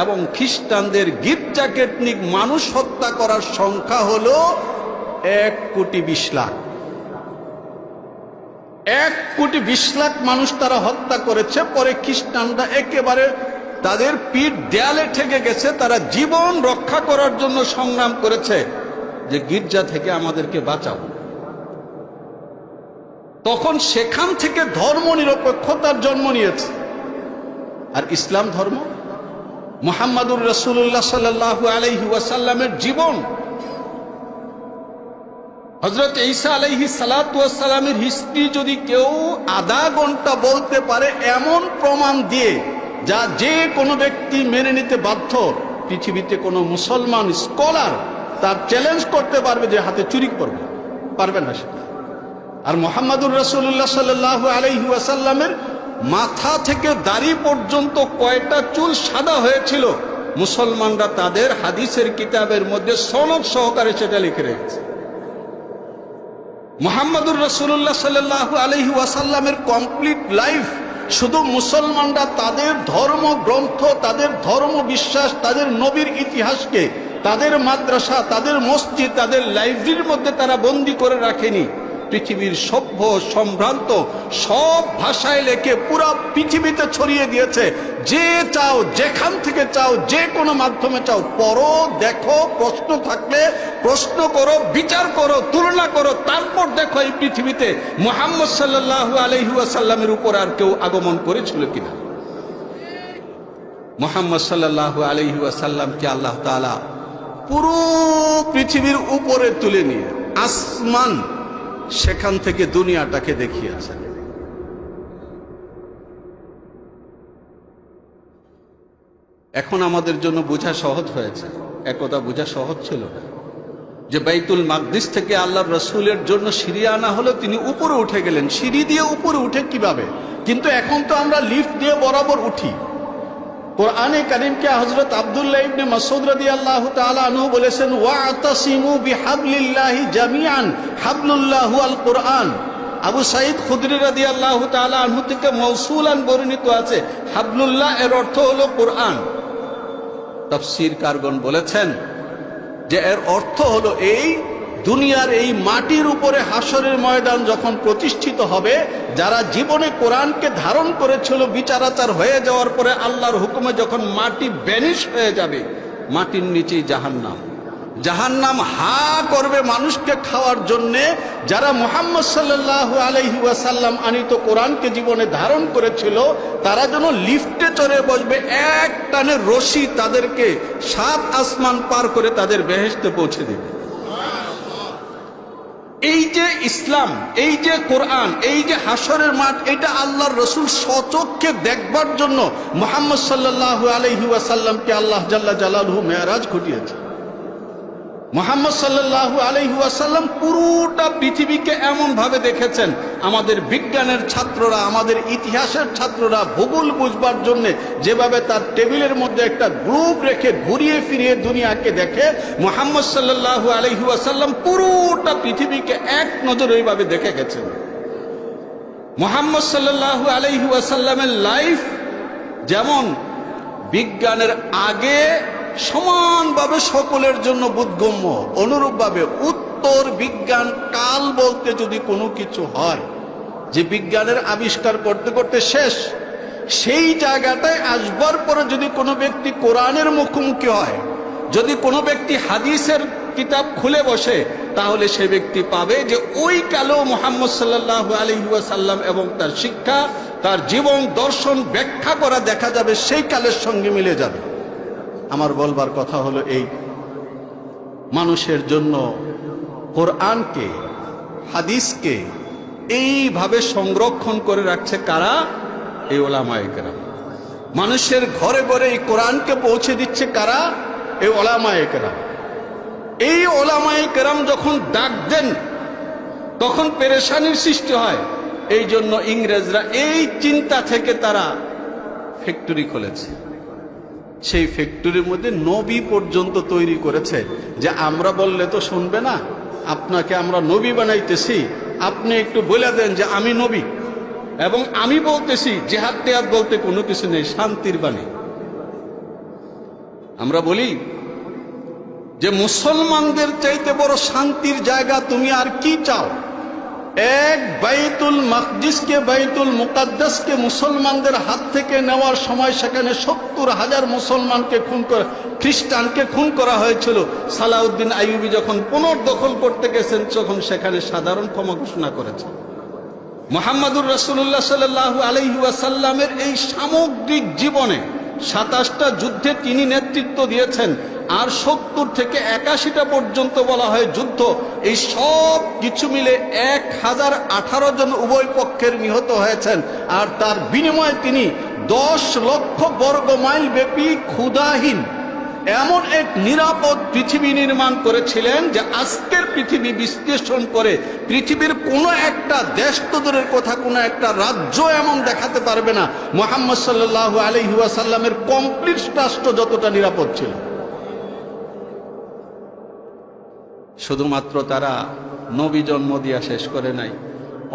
এবং খ্রিস্টানদের গির্জা কেটনিক মানুষ হত্যা করার সংখ্যা হলো 1,20,00,000। 1,20,00,000 মানুষ তারা হত্যা করেছে। পরে খ্রিস্টানরা একেবারে তাদের পিঠ দেয়ালে ঠেকে গেছে, তারা জীবন রক্ষা করার জন্য সংগ্রাম করেছে যে গির্জা থেকে আমাদেরকে বাঁচাও। তখন সেখান থেকে ধর্ম নিরপেক্ষতার জন্ম নিয়েছে। আর ইসলাম ধর্ম, মুহাম্মাদুর রাসূলুল্লাহ সাল্লাল্লাহু আলাইহি ওয়াসাল্লামের জীবন, হযরত ঈসা আলাইহিস সালাতু ওয়াস সালামের হিস্ট্রি যদি কেউ আধা ঘন্টা বলতে পারে এমন প্রমাণ দিয়ে, যা যে কোনো ব্যক্তি মেনে নিতে বাধ্য, পৃথিবীতে কোনো মুসলমান স্কলার তার চ্যালেঞ্জ করতে পারবে যে হাতে চুরি করবে, পারবে না সেটা। আর মুহাম্মাদুর রাসূলুল্লাহ সাল্লাল্লাহু আলাইহি ওয়াসাল্লামের মাথা থেকে দাড়ি পর্যন্ত কয়টা চুল সাদা হয়েছিল, মুসলমানরা তাদের হাদিসের কিতাবের মধ্যে সনদ সহকারে সেটা লিখে রেখেছে। মুহাম্মাদুর রাসূলুল্লাহ সাল্লাল্লাহু আলাইহি ওয়াসাল্লামের কমপ্লিট লাইফ শুধু মুসলমানরা তাদের ধর্ম গ্রন্থ, তাদের ধর্ম বিশ্বাস, তাদের নবীর ইতিহাসকে তাদের মাদ্রাসা, তাদের মসজিদ, তাদের লাইব্রেরির মধ্যে তারা বন্দী করে রাখেনি। পৃথিবীর সভ্য সম্ভ্রান্ত সব ভাষায় লেখে পুরো পৃথিবীতে ছড়িয়ে দিয়েছে। যে চাও, যেখান থেকে চাও, যে কোনো মাধ্যমে চাও, পড়ো, দেখো, প্রশ্ন থাকলে প্রশ্ন করো, বিচার করো, তুলনা করো, তারপর দেখো এই পৃথিবীতে মুহাম্মদ সাল্লাল্লাহু আলাইহি ওয়াসাল্লামের উপর আর কেউ আগমন করেছিল কিনা। মুহাম্মদ সাল্লাল্লাহু আলাইহি ওয়াসাল্লামকে আল্লাহ তাআলা পুরো পৃথিবীর উপরে তুলে নিয়ে আসমান, সেখান থেকে দুনিয়াটাকে দেখিয়েছেন। এখন আমাদের জন্য বোঝা সহজ হয়েছে, একদা বোঝা সহজ ছিল না যে বাইতুল মাকদিস থেকে আল্লাহর রাসূলের জন্য সিঁড়ি আনা হলো, তিনি উপরে উঠে গেলেন। সিঁড়ি দিয়ে উপরে উঠে কিভাবে? কিন্তু এখন তো আমরা লিফট দিয়ে বরাবর উঠি। কোরআনে কারীমকে হযরত আব্দুল্লাহ ইবনে মাসউদ রাদিয়াল্লাহু তাআলা আনহু বলেছেন, ওয়াতাসিমু বিহাবলিল্লাহি জামিআন হাবলুল্লাহু আল কোরআন। আবু সাঈদ খুদরি রাদিয়াল্লাহু তাআলা আনহু থেকে মাউসুলান বর্ণিত আছে, হাবলুল্লাহ এর অর্থ হলো কোরআন। তাফসীর কারগণ বলেছেন যে এর অর্থ হলো এই দুনিয়ার এই মাটির উপরে হাসরের ময়দান যখন প্রতিষ্ঠিত হবে, যারা জীবনে কোরআনকে ধারণ করেছিল, বিচারাচার হয়ে যাওয়ার পরে আল্লাহর হুকুমে যখন মাটি ভ্যানিশ হয়ে যাবে, মাটির নিচেই জাহান্নাম। জাহান্নাম হা করবে মানুষকে খাওয়ার জন্যে। যারা মুহাম্মদ সাল্লাল্লাহু আলাইহি ওয়াসাল্লাম আনিত কোরআনকে জীবনে ধারণ করেছিল, তারা যেন লিফটে চড়ে বসবে, এক টানে রশি তাদেরকে 7 আসমান পার করে তাদের বেহেশতে পৌঁছে দেবে। এই যে ইসলাম, এই যে কোরআন, এই যে হাসরের মাঠ, এটা আল্লাহর রাসূল স্বচক্ষে দেখবার জন্য মুহাম্মদ সাল্লাল্লাহু আলাইহি ওয়াসাল্লামকে আল্লাহ জাল্লা জালালুহু মেরাজ ঘটিয়েছে। মুহাম্মদ সাল্লাল্লাহু আলাইহি ওয়াসাল্লাম পুরোটা পৃথিবীকে এমন ভাবে দেখেছেন, আমাদের বিজ্ঞানের ছাত্ররা, আমাদের ইতিহাসের ছাত্ররা ভূগোল বুঝবার জন্য যেভাবে তার টেবিলের মধ্যে একটা গ্রুপ রেখে ঘুরিয়ে ফিরিয়ে দুনিয়াকে দেখে, মুহাম্মদ সাল্লাল্লাহু আলাইহি ওয়াসাল্লাম পুরোটা পৃথিবীকে এক নজরে এইভাবে দেখে গেছেন। মুহাম্মদ সাল্লাল্লাহু আলাইহি ওয়াসাল্লামের লাইফ যেমন বিজ্ঞানের আগে সমানভাবে সকলের জন্য বোধগম্য, অনুরূপভাবে উত্তর বিজ্ঞান কাল বলতে যদি কোনো কিছু হয় যে বিজ্ঞানের আবিষ্কার করতে করতে শেষ, সেই জায়গাটায় আসবার পরে যদি কোনো ব্যক্তি কোরআনের মুখোমুখি হয়, যদি কোনো ব্যক্তি হাদিসের কিতাব খুলে বসে, তাহলে সে ব্যক্তি পাবে যে ওই কালেও মুহাম্মদ সাল্লাল্লাহু আলাইহি ওয়াসাল্লাম এবং তার শিক্ষা, তার জীবন দর্শন ব্যাখ্যা করা দেখা যাবে, সেই কালের সঙ্গে মিলে যাবে। আমার বলবার কথা হলো এই, মানুষের জন্য কোরআনকে, হাদিসকে এইভাবে সংরক্ষণ করে রাখছে কারা? এই উলামায়ে কেরাম। মানুষের ঘরে ঘরে এই কোরআনকে পৌঁছে দিচ্ছে কারা? এই উলামায়ে কেরাম। এই উলামায়ে কেরাম যখন ডাক দেন তখন পেরেশানির সৃষ্টি হয়। এই জন্য ইংরেজরা এই চিন্তা থেকে তারা ফ্যাক্টরি খুলেছে। সেই ফ্যাক্টরির মধ্যে নবী পর্যন্ত তৈরি করেছে, যে আমরা বললে তো শুনবে না, আপনাকে আমরা নবী বানাইতেছি, আপনি একটু বলে দেন যে আমি নবী, এবং আমি বলতেছি জিহাদ টিহাদ বলতে কোনো কিছু নেই, শান্তির বাণী। আমরা বলি যে মুসলমানদের চাইতে বড় শান্তির জায়গা তুমি আর কি চাও? এক বাইতুল মাকদিসকে, বাইতুল মুকাদ্দাসকে মুসলমানদের হাত থেকে নেওয়ার সময় সেখানে 70,000 মুসলমানকে খুন করা, খ্রিস্টানকে খুন করা হয়েছিল। সালাউদ্দিন আইয়ুবী যখন পুনর্দখল করতে গেছেন, তখন সেখানে সাধারণ ক্ষমা ঘোষণা করেছেন। মুহাম্মাদুর রাসূলুল্লাহ সাল্লাল্লাহু আলাইহি ওয়াসাল্লামের এই সামগ্রিক জীবনে 27টা যুদ্ধে তিনি নেতৃত্ব দিয়েছেন, আর 70 থেকে 81টা পর্যন্ত বলা হয় যুদ্ধ। এই সব কিছু মিলে 1018 জন উভয় পক্ষের নিহত হয়েছেন, আর তার বিনিময়ে তিনি 10 লক্ষ বর্গ মাইল ব্যাপী ক্ষুধাহীন এমন এক নিরাপদ পৃথিবী নির্মাণ করেছিলেন, যে আজকের পৃথিবী বিশ্লেষণ করে পৃথিবীর কোনো একটা দেশ তো দূরের কথা, কোনো একটা রাজ্য এমন দেখাতে পারবে না মুহাম্মদ সাল্লাল্লাহু আলাইহি ওয়াসাল্লামের কমপ্লিট রাষ্ট্র যতটা নিরাপদ ছিল। শুধুমাত্র তারা নবী জন্ম দিয়া শেষ করে নাই,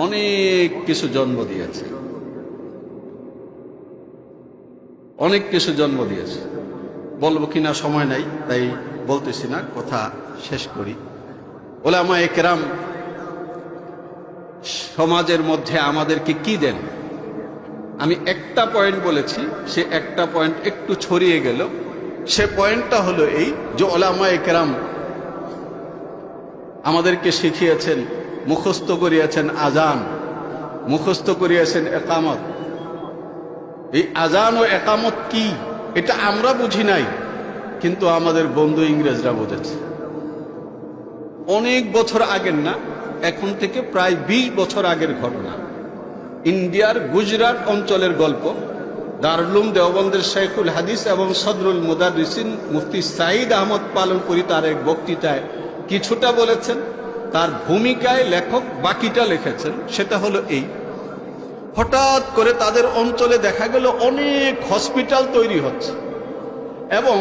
অনেক কিছু জন্ম দিয়েছে, অনেক কিছু জন্ম দিয়েছে। বলবো কিনা সময় নাই, তাই বলতেছি না, কথা শেষ করি। উলামায়ে কেরাম সমাজের মধ্যে আমাদেরকে কি দেন? আমি একটা পয়েন্ট বলেছি, সে একটা পয়েন্ট একটু ছড়িয়ে গেল। সে পয়েন্টটা হলো এই যে ওলামায়ে কেরাম আমাদেরকে শিখিয়েছেন, মুখস্থ করিয়েছেন আজান, মুখস্থ করিয়েছেন একামত। এই আজান ও একামত কি এটা আমরা বুঝি নাই, কিন্তু আমাদের বন্ধু ইংরেজরা বুঝেছে। অনেক বছর আগের না, এখন থেকে প্রায় 20 বছর আগের ঘটনা। ইন্ডিয়ার গুজরাট অঞ্চলের গল্প। দারুল দেওবন্দের শেখুল হাদিস এবং সদরুল মুদাররিসিন মুফতি সাঈদ আহমদ পালনপুরি তার এক বক্তৃতায় কিছুটা বলেছেন, তার ভূমিকায় লেখক বাকিটা লিখেছেন। সেটা হলো এই, হঠাৎ করে তাদের অঞ্চলে দেখা গেল অনেক হসপিটাল তৈরি হচ্ছে এবং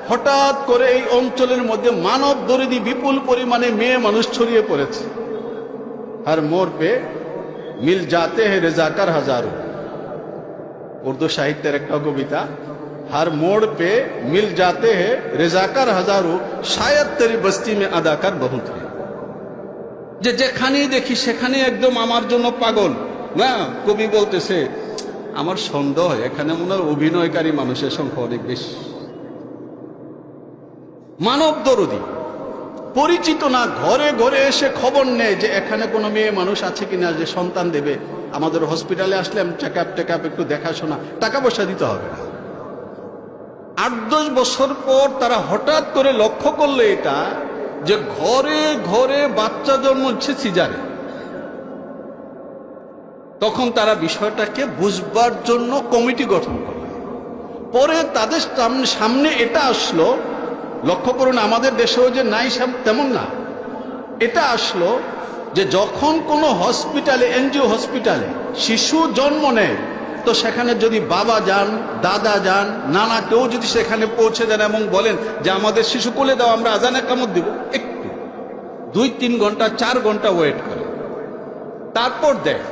হঠাৎ করে এই অঞ্চলের মধ্যে মানব দরিদ্র বিপুল পরিমাণে মেয়ে মানুষ ছড়িয়ে পড়েছে। আর মোড় পে মিল যাতে হে রেজাকার হাজারো, উর্দু সাহিত্যের একটা কবিতা। हर मोड़ पे मिल जाते हैं रेजाकार हजारों, शायद तेरी बस्ती में अदाकार बहुत है। যে যেখানেই দেখি সেখানে একদম আমার জন্য পাগল না। কবি বলতেছে আমার সন্দেহ হয় এখানে মনে হয় অভিনয়কারী মানুষের সংখ্যা অনেক বেশি। মানব দরদি পরিচিত না, ঘরে ঘরে এসে খবর নেয় যে এখানে কোনো মেয়ে মানুষ আছে কিনা যে সন্তান দেবে। আমাদের হসপিটালে আসলে চেক আপ একটু দেখাশোনা, টাকা পয়সা দিতে হবে না। 8-10 বছর পর তারা হঠাৎ করে লক্ষ্য করলো এটা যে ঘরে ঘরে বাচ্চা জন্ম হচ্ছে সিজারে। তখন তারা বিষয়টাকে বুঝবার জন্য কমিটি গঠন করল। পরে তাদের সামনে এটা আসলো, লক্ষ্য করুন আমাদের দেশেও যে নাই তেমন না, এটা আসলো যে যখন কোনো হসপিটালে, এনজিও হসপিটালে শিশু জন্ম নেয়, তো সেখানে যদি বাবা যান, দাদা যান, নানা কেউ যদি সেখানে পৌঁছে দেন এবং বলেন যে আমাদের শিশু কোলে দাও, আমরা আজান একামত দিব, একটু 2-3 ঘন্টা 4 ঘন্টা ওয়েট করে তারপর দেয়।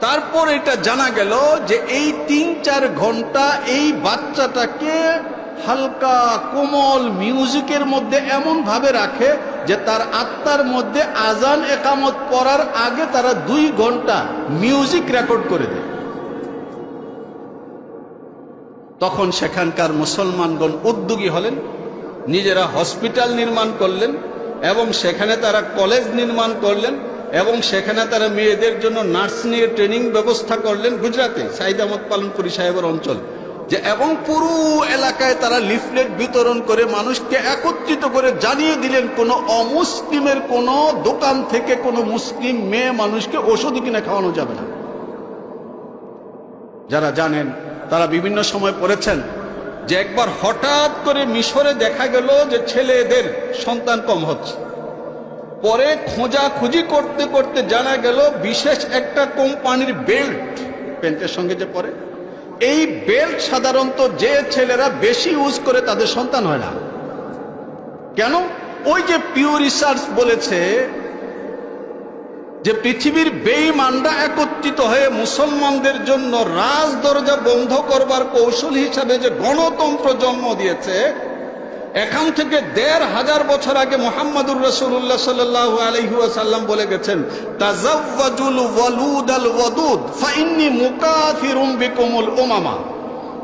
তারপর এটা জানা গেল যে এই 3-4 ঘন্টা এই বাচ্চাটাকে হালকা কোমল মিউজিকের মধ্যে এমন ভাবে রাখে যে তার আত্মার মধ্যে আজান একামত পড়ার আগে তারা 2 ঘন্টা মিউজিক রেকর্ড করে দেয়। তখন সেখানকার মুসলমানগণ উদ্যোগী হলেন, নিজেরা হসপিটাল নির্মাণ করলেন এবং সেখানে তারা কলেজ নির্মাণ করলেন এবং সেখানে তারা মেয়েদের জন্য নার্সিংয়ের ট্রেনিং ব্যবস্থা করলেন। গুজরাটে সাঈদ আহমদ পালনপুরি সাহেবের অঞ্চল যে, এবং পুরো এলাকায় তারা লিফলেট বিতরণ করে মানুষকে একত্রিত করে জানিয়ে দিলেন কোনো অমুসলিমের কোনো দোকান থেকে কোনো মুসলিম মেয়ে মানুষকে ওষুধ কিনে খাওয়ানো যাবে না। যারা জানেন তারা বিভিন্ন সময় পড়েছেন যে একবার হঠাৎ করে মিশরে দেখা গেল যে ছেলেদের সন্তান কম হচ্ছে। পরে খোঁজাখুঁজি করতে করতে জানা গেল বিশেষ একটা কোম্পানির বেল্ট, প্যান্টের সঙ্গে যে পরে, এই বেল্ট সাধারণত যে ছেলেরা বেশি ইউজ করে তাদের সন্তান হয় না। কেন? ওই যে পিউ রিসার্চ বলেছে যে পৃথিবীর বেঈমানরা একত্রিত হয়ে মুসলমানদের জন্য রাজ দরজা বন্ধ করবার কৌশল হিসাবে যে গণতন্ত্র জন্ম দিয়েছে, এখান থেকে 1500 বছর আগে মুহাম্মদুর রাসূলুল্লাহ সাল্লাল্লাহু আলাইহি ওয়াসাল্লাম বলে গেছেন, তাযাওয়াজুল ওয়ালুদাল ওয়াদুদ ফাইন্নী মুকাফিরুম বিকুমুল উমামা।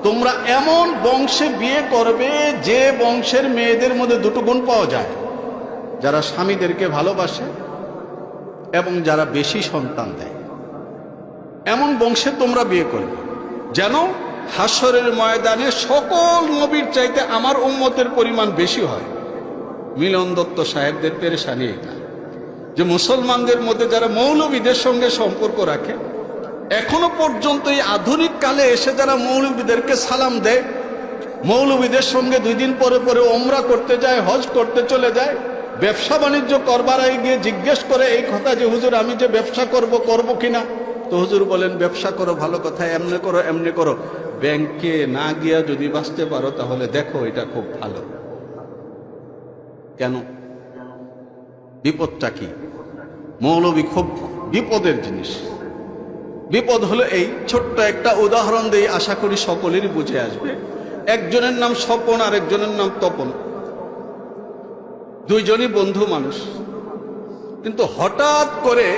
তোমরা এমন বংশে বিয়ে করবে যে বংশের মেয়েদের মধ্যে 2টো গুণ পাওয়া যায়, যারা স্বামীদেরকে ভালোবাসে এবং যারা বেশি সন্তান দেয়। এমন বংশে তোমরা বিয়ে করবে যেন হাসরের ময়দানে সকল নবীর চাইতে আমার উম্মতের পরিমাণ বেশি হয়। মিলন দত্ত সাহেবদের পেরেশানি এটা যে মুসলমানদের মধ্যে যারা মৌলবীদের সঙ্গে সম্পর্ক রাখে, এখনো পর্যন্ত এই আধুনিক কালে এসে যারা মৌলবীদেরকে সালাম দেয়, মৌলবীদের সঙ্গে 2 দিন পরে পরে ওমরা করতে যায়, হজ করতে চলে যায়, ব্যবসা বাণিজ্য করবার গিয়ে জিজ্ঞেস করে এই কথা যে হুজুর আমি যে ব্যবসা করব কিনা, তো হুজুর বলেন ব্যবসা করো, ভালো কথা, এমনি করো, ব্যাংকে না গিয়া যদি বাঁচতে পারো তাহলে দেখো এটা খুব ভালো। কেন? বিপদটা কি? মৌলবী খুব বিপদের জিনিস। বিপদ হলো এই, ছোট্ট একটা উদাহরণ দেই, আশা করি সকলেরই বুঝে আসবে। একজনের নাম স্বপন আর একজনের নাম তপন, 2জনই বন্ধু মানুষ। কিন্তু হঠাৎ করে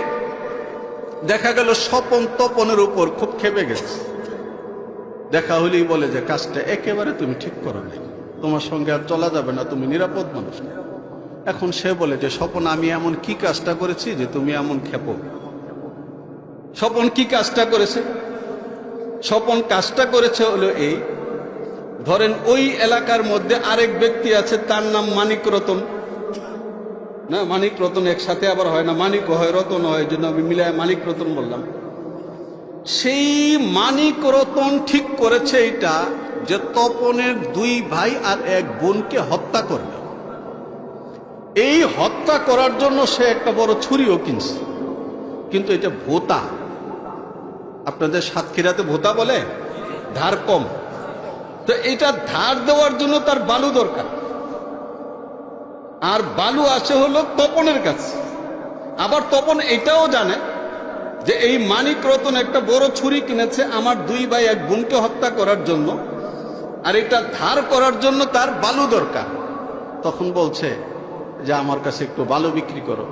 দেখা গেল স্বপন তপনের উপর খুব ক্ষেপে গেছে। দেখা হলেই বলে যে কাজটা একেবারে তুমি ঠিক করো নাই, তোমার সঙ্গে আর চলা যাবে না, তুমি নিরাপদ মানুষ না। এখন সে বলে যে স্বপন, আমি এমন কি কাজটা করেছি যে তুমি এমন ক্ষেপো? স্বপন কি কাজটা করেছে? স্বপন কাজটা করেছে হলো এই, ধরেন ওই এলাকার মধ্যে আরেক ব্যক্তি আছে, তার নাম মানিক রতন। না, মানিক রতন একসাথে আবার হয় না, মানিকও হয় রতন হয়, এই জন্য আমি মিলায় মানিক রতন বললাম। সেই মানিক রতন ঠিক করেছে এটা যে তপনের 2 ভাই আর 1 বোনকে হত্যা করবে। এই হত্যা করার জন্য সে একটা বড় ছুরিও কিনছে, কিন্তু এটা ভোতা। আপনাদের সাতক্ষীরাতে ভোতা বলে, ধার কম। তো এটা ধার দেওয়ার জন্য তার বালু দরকার, আর বালু আছে হলো তপনের কাছে। আবার তপন এটাও জানে যে এই মানিক রতন একটা বড় ছুরি কিনেছে আমার 2 ভাই 1 বোনকে হত্যা করার জন্য, আর এটা ধার করার জন্য তার বালু দরকার। তখন বলছে যে আমার কাছে একটু বালু বিক্রি করো,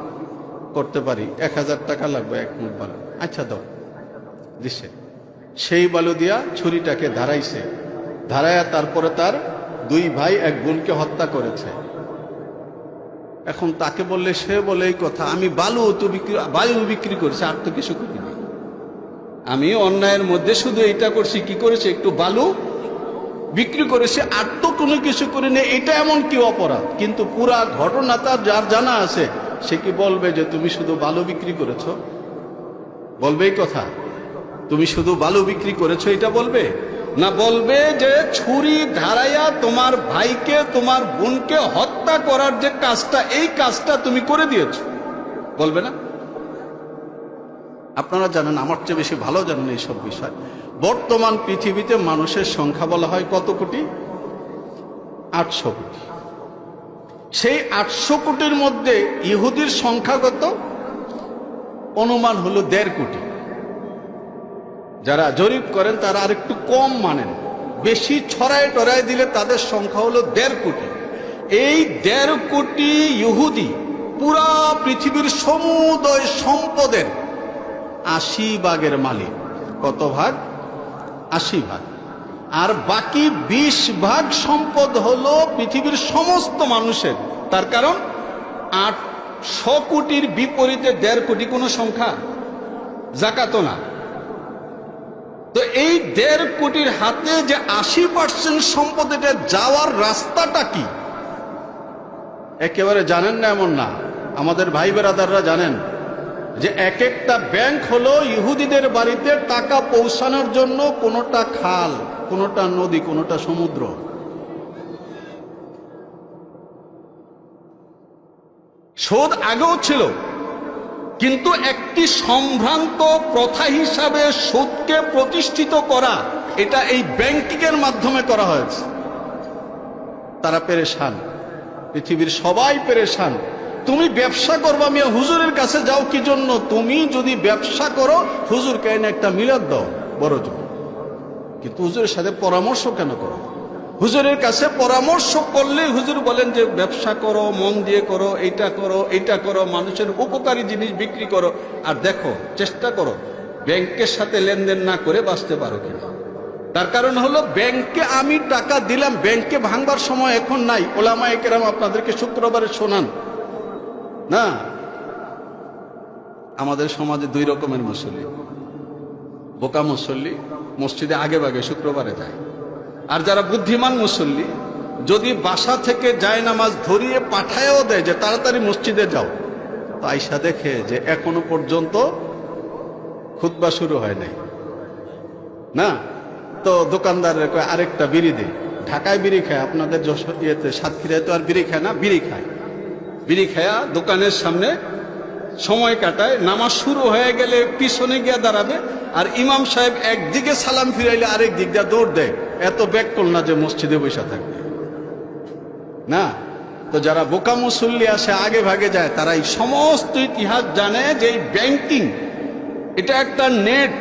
করতে পারি, 1000 টাকা লাগবে 1 মুঠ বালু। আচ্ছা দাও, দিছে। সেই বালু দিয়া ছুরিটাকে ধারাইছে, ধারায়া তারপরে তার 2 ভাই 1 বোনকে হত্যা করেছে। এখন তাকে বললে সে বলে এই কথা, আমি বালু বিক্রি করছি, আর তো কিছু করিনি, আমি অন্যায়ের মধ্যে শুধু এটা করছি, কি করেছি, একটু বালু বিক্রি করেছে, আর তো কোনো কিছু করিনি, এটা এমন কি অপরাধ? কিন্তু পুরা ঘটনা তার যার জানা আছে, সে কি বলবে যে তুমি শুধু বালু বিক্রি করেছো? বলবে এই কথা? তুমি শুধু বালু বিক্রি করেছো এটা বলবে না? বলবে যে ছুরি ধারাইয়া তোমার ভাইকে তোমার বোনকে হত্যা করার যে কাজটা, এই কাজটা তুমি করে দিয়েছো, বলবে না? আপনারা জানেন, আমার চেয়ে বেশি ভালো জানেন এইসব বিষয়। বর্তমান পৃথিবীতে মানুষের সংখ্যা বলা হয় কত কোটি? 800 কোটি। সেই 800 কোটির মধ্যে ইহুদির সংখ্যা কত? অনুমান হলো 1.5 কোটি। যারা জরিপ করেন তারা আর একটু কম মানেন, বেশি ছড়ায় টড়ায় দিলে তাদের সংখ্যা হলো 1.5 কোটি। এই 1.5 কোটি ইহুদি পুরা পৃথিবীর সমুদয় সম্পদের 80 ভাগের মালিক। কত ভাগ? 80 ভাগ। আর বাকি 20 ভাগ সম্পদ হলো পৃথিবীর সমস্ত মানুষের। তার কারণ 800 কোটির বিপরীতে 1.5 কোটি কোন সংখ্যা? জাকাত না। তো এই 1.5 কোটির হাতে যে 80% সম্পদ, এটা যাওয়ার রাস্তাটা কি একেবারে জানেন না এমন না। আমাদের ভাই বেরাদাররা জানেন যে এক একটা ব্যাংক হলো ইহুদিদের বাড়িতে টাকা পৌঁছানোর জন্য, কোনোটা খাল, কোনোটা নদী, কোনোটা সমুদ্র। সুদ আগেও ছিল, কিন্তু একটি সম্ভ্রান্ত প্রথা হিসাবে সুদকে প্রতিষ্ঠিত করা, এটা এই ব্যাংকিং এর মাধ্যমে করা হয়েছে। তারা পেরেশান, পৃথিবীর সবাই পেরেশান। তুমি ব্যবসা করবা, মিয়া হুজুরের কাছে যাও কি জন্য? তুমি যদি ব্যবসা করো, হুজুরকে এনে একটা মিলাদ দাও, বড় জোর। কিন্তু হুজুরের সাথে পরামর্শ কেন করো? হুজুরের কাছে পরামর্শ করলে হুজুর বলেন যে ব্যবসা করো, মন দিয়ে করো, এইটা করো, এইটা করো, মানুষের উপকারী জিনিস বিক্রি করো, আর দেখো, চেষ্টা করো ব্যাংকের সাথে লেনদেন না করে বাঁচতে পারো কিনা। তার কারণ হলো, ব্যাংকে আমি টাকা দিলাম, ব্যাংকে ভাঙবার সময় এখন নাই। ওলামায়ে কেরাম আপনাদেরকে শুক্রবারে শোনান না, আমাদের সমাজে 2 রকমের মুসল্লি। বোকা মুসল্লি মসজিদে আগে ভাগে শুক্রবারে যায়, আর যারা বুদ্ধিমান মুসল্লি যদি বাসা থেকে যায় নামাজ ধরিয়ে পাঠায়ও দেয় যে তাড়াতাড়ি মসজিদে যাও, তো আইসা দেখে যে এখনো পর্যন্ত খুতবা শুরু হয় নাই না। তো দোকানদারের কয় আরেকটা বিড়ি দে। ঢাকায় বিড়ি খায়, আপনাদের ইয়েতে সাতক্ষীরায় তো আর বিড়ি খায় না, বিড়ি খায়। বিড়ি খায়া দোকানের সামনে সময় কাটায়, নামাজ শুরু হয়ে গেলে পিছনে গিয়ে দাঁড়াবে, আর ইমাম সাহেব একদিকে সালাম ফিরাইলে আরেক দিক দিয়ে দৌড় দেয়। এত ব্যাককল না যে মসজিদে বসে থাকবে না। তো যারা বোকা মুসল্লি আসে আগে ভাগে যায়, তারা এই সমস্ত ইতিহাস জানে যে এই ব্যাংকিং এটা একটা নেট।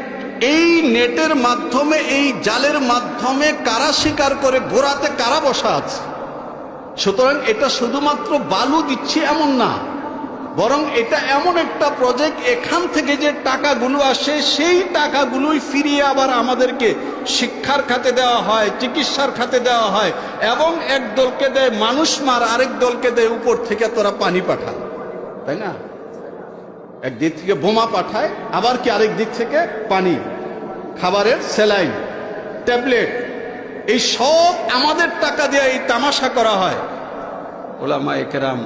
এই নেটের মাধ্যমে, এই জালের মাধ্যমে কারা শিকার করে, গোড়াতে কারা বসা আছে। সুতরাং এটা শুধুমাত্র বালু দিচ্ছি এমন না, বরং এটা এমন একটা প্রজেক্ট, এখান থেকে যে টাকাগুলো আসে সেই টাকাগুলোই ফিরিয়ে আবার আমাদেরকে শিক্ষার খাতে দেওয়া হয়, চিকিৎসার খাতে দেওয়া হয়, এবং এক দলকে দেয় মানুষ মার, আরেক দলকে দেয় উপর থেকে তোরা পানি পাঠা, তাই না? একদিক থেকে বোমা পাঠায়, আবার কি আরেক দিক থেকে পানি, খাবারের স্যালাইন, ট্যাবলেট, এই সব আমাদের টাকা দিয়ে এই তামাশা করা হয়। ওলামায়ে কেরাম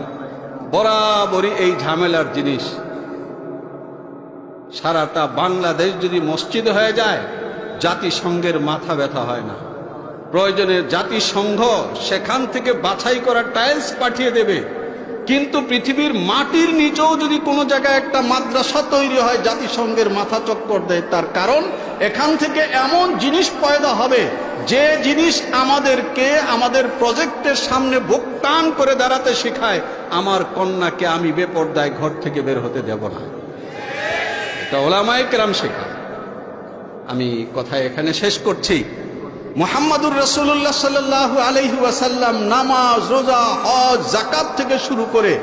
বরাবরই এই ঝামেলার জিনিস। সারাটা বাংলাদেশ যদি মসজিদ হয়ে যায়, জাতিসংঘের মাথা ব্যথা হয় না। প্রয়োজনে জাতিসংঘ সেখান থেকে বাছাই করা টাইলস পাঠিয়ে দেবে, কিন্তু পৃথিবীর মাটির নিচেও যদি কোনো জায়গায় একটা মাদ্রাসা তৈরি হয়, জাতিসংঘের মাথা চক্কর দেয়। তার কারণ এখান থেকে এমন জিনিস পয়দা হবে যে জিনিস আমাদেরকে আমাদের প্রজেক্টের সামনে বুক টান করে দাঁড়াতে শেখায়, আমার কন্যাকে আমি বেপরদায় ঘর থেকে বের হতে দেব না। এটা ওলামায়ে কেরাম শেখায়। আমি কথা এখানে শেষ করছি। মুহাম্মাদুর রাসূলুল্লাহ সাল্লাল্লাহু আলাইহি ওয়াসাল্লাম নামাজ, রোজা, হজ, যাকাত থেকে শুরু করে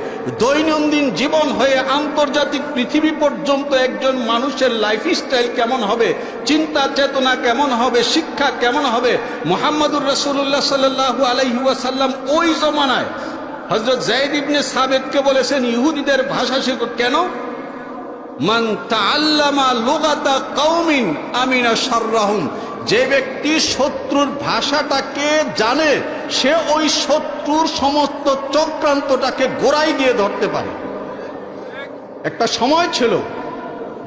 দৈনন্দিন জীবন হয়ে আন্তর্জাতিক পৃথিবী পর্যন্ত একজন মানুষের লাইফস্টাইল কেমন হবে, চিন্তা চেতনা কেমন হবে, শিক্ষা কেমন হবে, মুহাম্মাদুর রাসূলুল্লাহ সাল্লাল্লাহু আলাইহি ওয়াসাল্লাম ওই জমানায় হযরত যায়েদ ইবনে সাবিতকে বলেছেন ইহুদিদের ভাষা শেখো। কেন? মান তাআল্লামা লুগাতা কওমিন আমিনা শাররাহুম, যে ব্যক্তি শত্রুর ভাষাটাকে জানে সে ওই শত্রুর সমস্ত চক্রান্তটাকে গোড়ায় গিয়ে ধরতে পারে। একটা সময় ছিল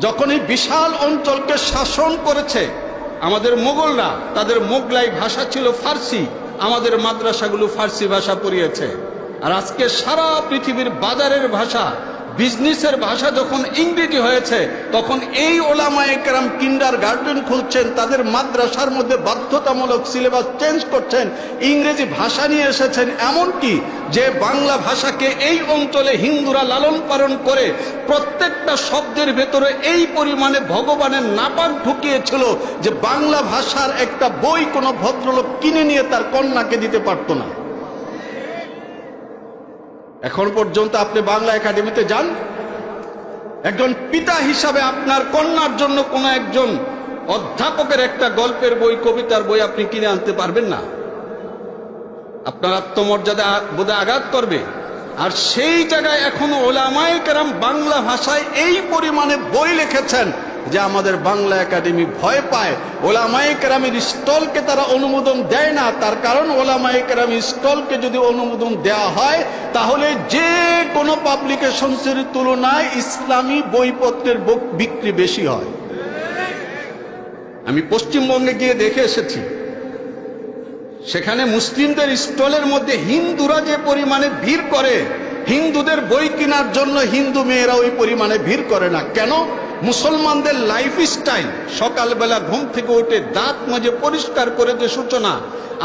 যখন এই বিশাল অঞ্চলকে শাসন করেছে আমাদের মোগলরা, তাদের মোগলাই ভাষা ছিল ফার্সি, আমাদের মাদ্রাসাগুলো ফার্সি ভাষা পড়িয়েছে। আর আজকে সারা পৃথিবীর বাজারের ভাষা, বিজনেসের ভাষা যখন ইংরেজি হয়েছে, তখন এই ওলামায়ে কেরাম কিন্ডার গার্ডেন খুলছেন, তাদের মাদ্রাসার মধ্যে বাধ্যতামূলক সিলেবাস চেঞ্জ করছেন, ইংরেজি ভাষা নিয়ে এসেছেন। এমনকি যে বাংলা ভাষাকে এই অঞ্চলে হিন্দুরা লালন পালন করে প্রত্যেকটা শব্দের ভেতরে এই পরিমাণে ভগবানের নাপাক ঢুকিয়েছিল যে বাংলা ভাষার একটা বই কোনো ভদ্রলোক কিনে নিয়ে তার কন্যাকে দিতে পারত না। এখন পর্যন্ত আপনি বাংলা একাডেমিতে যান, একজন পিতা হিসাবে আপনার কন্যার জন্য কোন একজন অধ্যাপকের একটা গল্পের বই, কবিতার বই আপনি কিনে আনতে পারবেন না। আপনার আত্মমর্যাদা বোধে আঘাত করবে। আর সেই জায়গায় এখন ওলামায়ে কেরাম বাংলা ভাষায় এই পরিমাণে বই লিখেছেন যে আমাদের বাংলা একাডেমি ভয় পায়। ওলামায়ে কেরামের স্টলকে তারা অনুমোদন দেয় না। তার কারণ ওলামায়ে কেরামের স্টলকে যদি অনুমোদন দেওয়া হয় তাহলে যে কোনো পাবলিকেশনসের তুলনায় ইসলামী বইপত্রের বিক্রি বেশি হয়। আমি পশ্চিমবঙ্গে গিয়ে দেখে এসেছি, সেখানে মুসলিমদের স্টলের মধ্যে হিন্দুরা যে পরিমাণে ভিড় করে, হিন্দুদের বই কেনার জন্য হিন্দু মেয়েরা ওই পরিমাণে ভিড় করে না। কেন? মুসলমানদের লাইফস্টাইল, সকালবেলা ঘুম থেকে উঠে দাঁত মাজে পরিষ্কার করে যে সূচনা,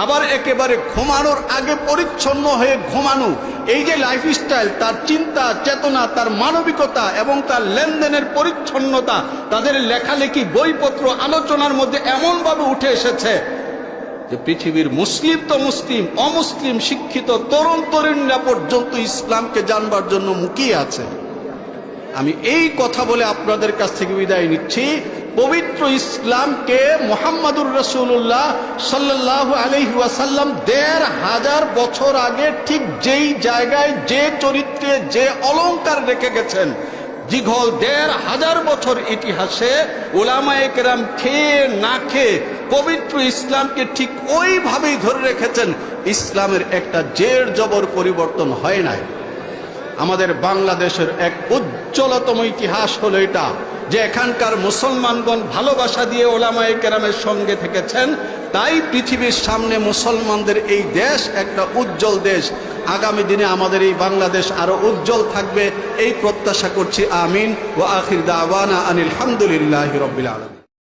আবার একেবারে ঘুমানোর আগে পরিচ্ছন্ন হয়ে ঘুমানো, এই যে লাইফস্টাইল, তার চিন্তা চেতনা, তার মানবিকতা এবং তার লেনদেনের পরিচ্ছন্নতা, তাদের লেখালেখি, বইপত্র, আলোচনার মধ্যে এমনভাবে উঠে এসেছে যে পৃথিবীর মুসলিম তো মুসলিম, অমুসলিম শিক্ষিত তরুণ তরুণীরা পর্যন্ত ইসলামকে জানবার জন্য মুখিয়ে আছে। আমি এই কথা বলে আপনাদের কাছ থেকে বিদায় নিচ্ছি। পবিত্র ইসলামকে মুহাম্মাদুর রাসূলুল্লাহ সাল্লাল্লাহু আলাইহি ওয়াসাল্লাম ১৫০০ বছর আগে ঠিক যেই জায়গায়, যে চরিত্রে, যে অলংকার রেখে গেছেন, দীঘল ১৫০০ বছর ইতিহাসে উলামায়ে কেরাম খেয়ে না খেয়ে পবিত্র ইসলামকে ঠিক ওইভাবেই ধরে রেখেছেন। ইসলামের একটা জের জবর পরিবর্তন হয় নাই। আমাদের বাংলাদেশের এক উজ্জ্বলতম ইতিহাস হলো এটা যে এখানকার মুসলমানগণ ভালোবাসা দিয়ে ওলামায়ে কেরামের সঙ্গে থেকেছেন, তাই পৃথিবীর সামনে মুসলমানদের এই দেশ একটা উজ্জ্বল দেশ। আগামী দিনে আমাদের এই বাংলাদেশ আরো উজ্জ্বল থাকবে এই প্রত্যাশা করছি। আমিন। ওয়া আখির দাওয়ানা আনিল হামদুলিল্লাহি রাব্বিল আলামিন।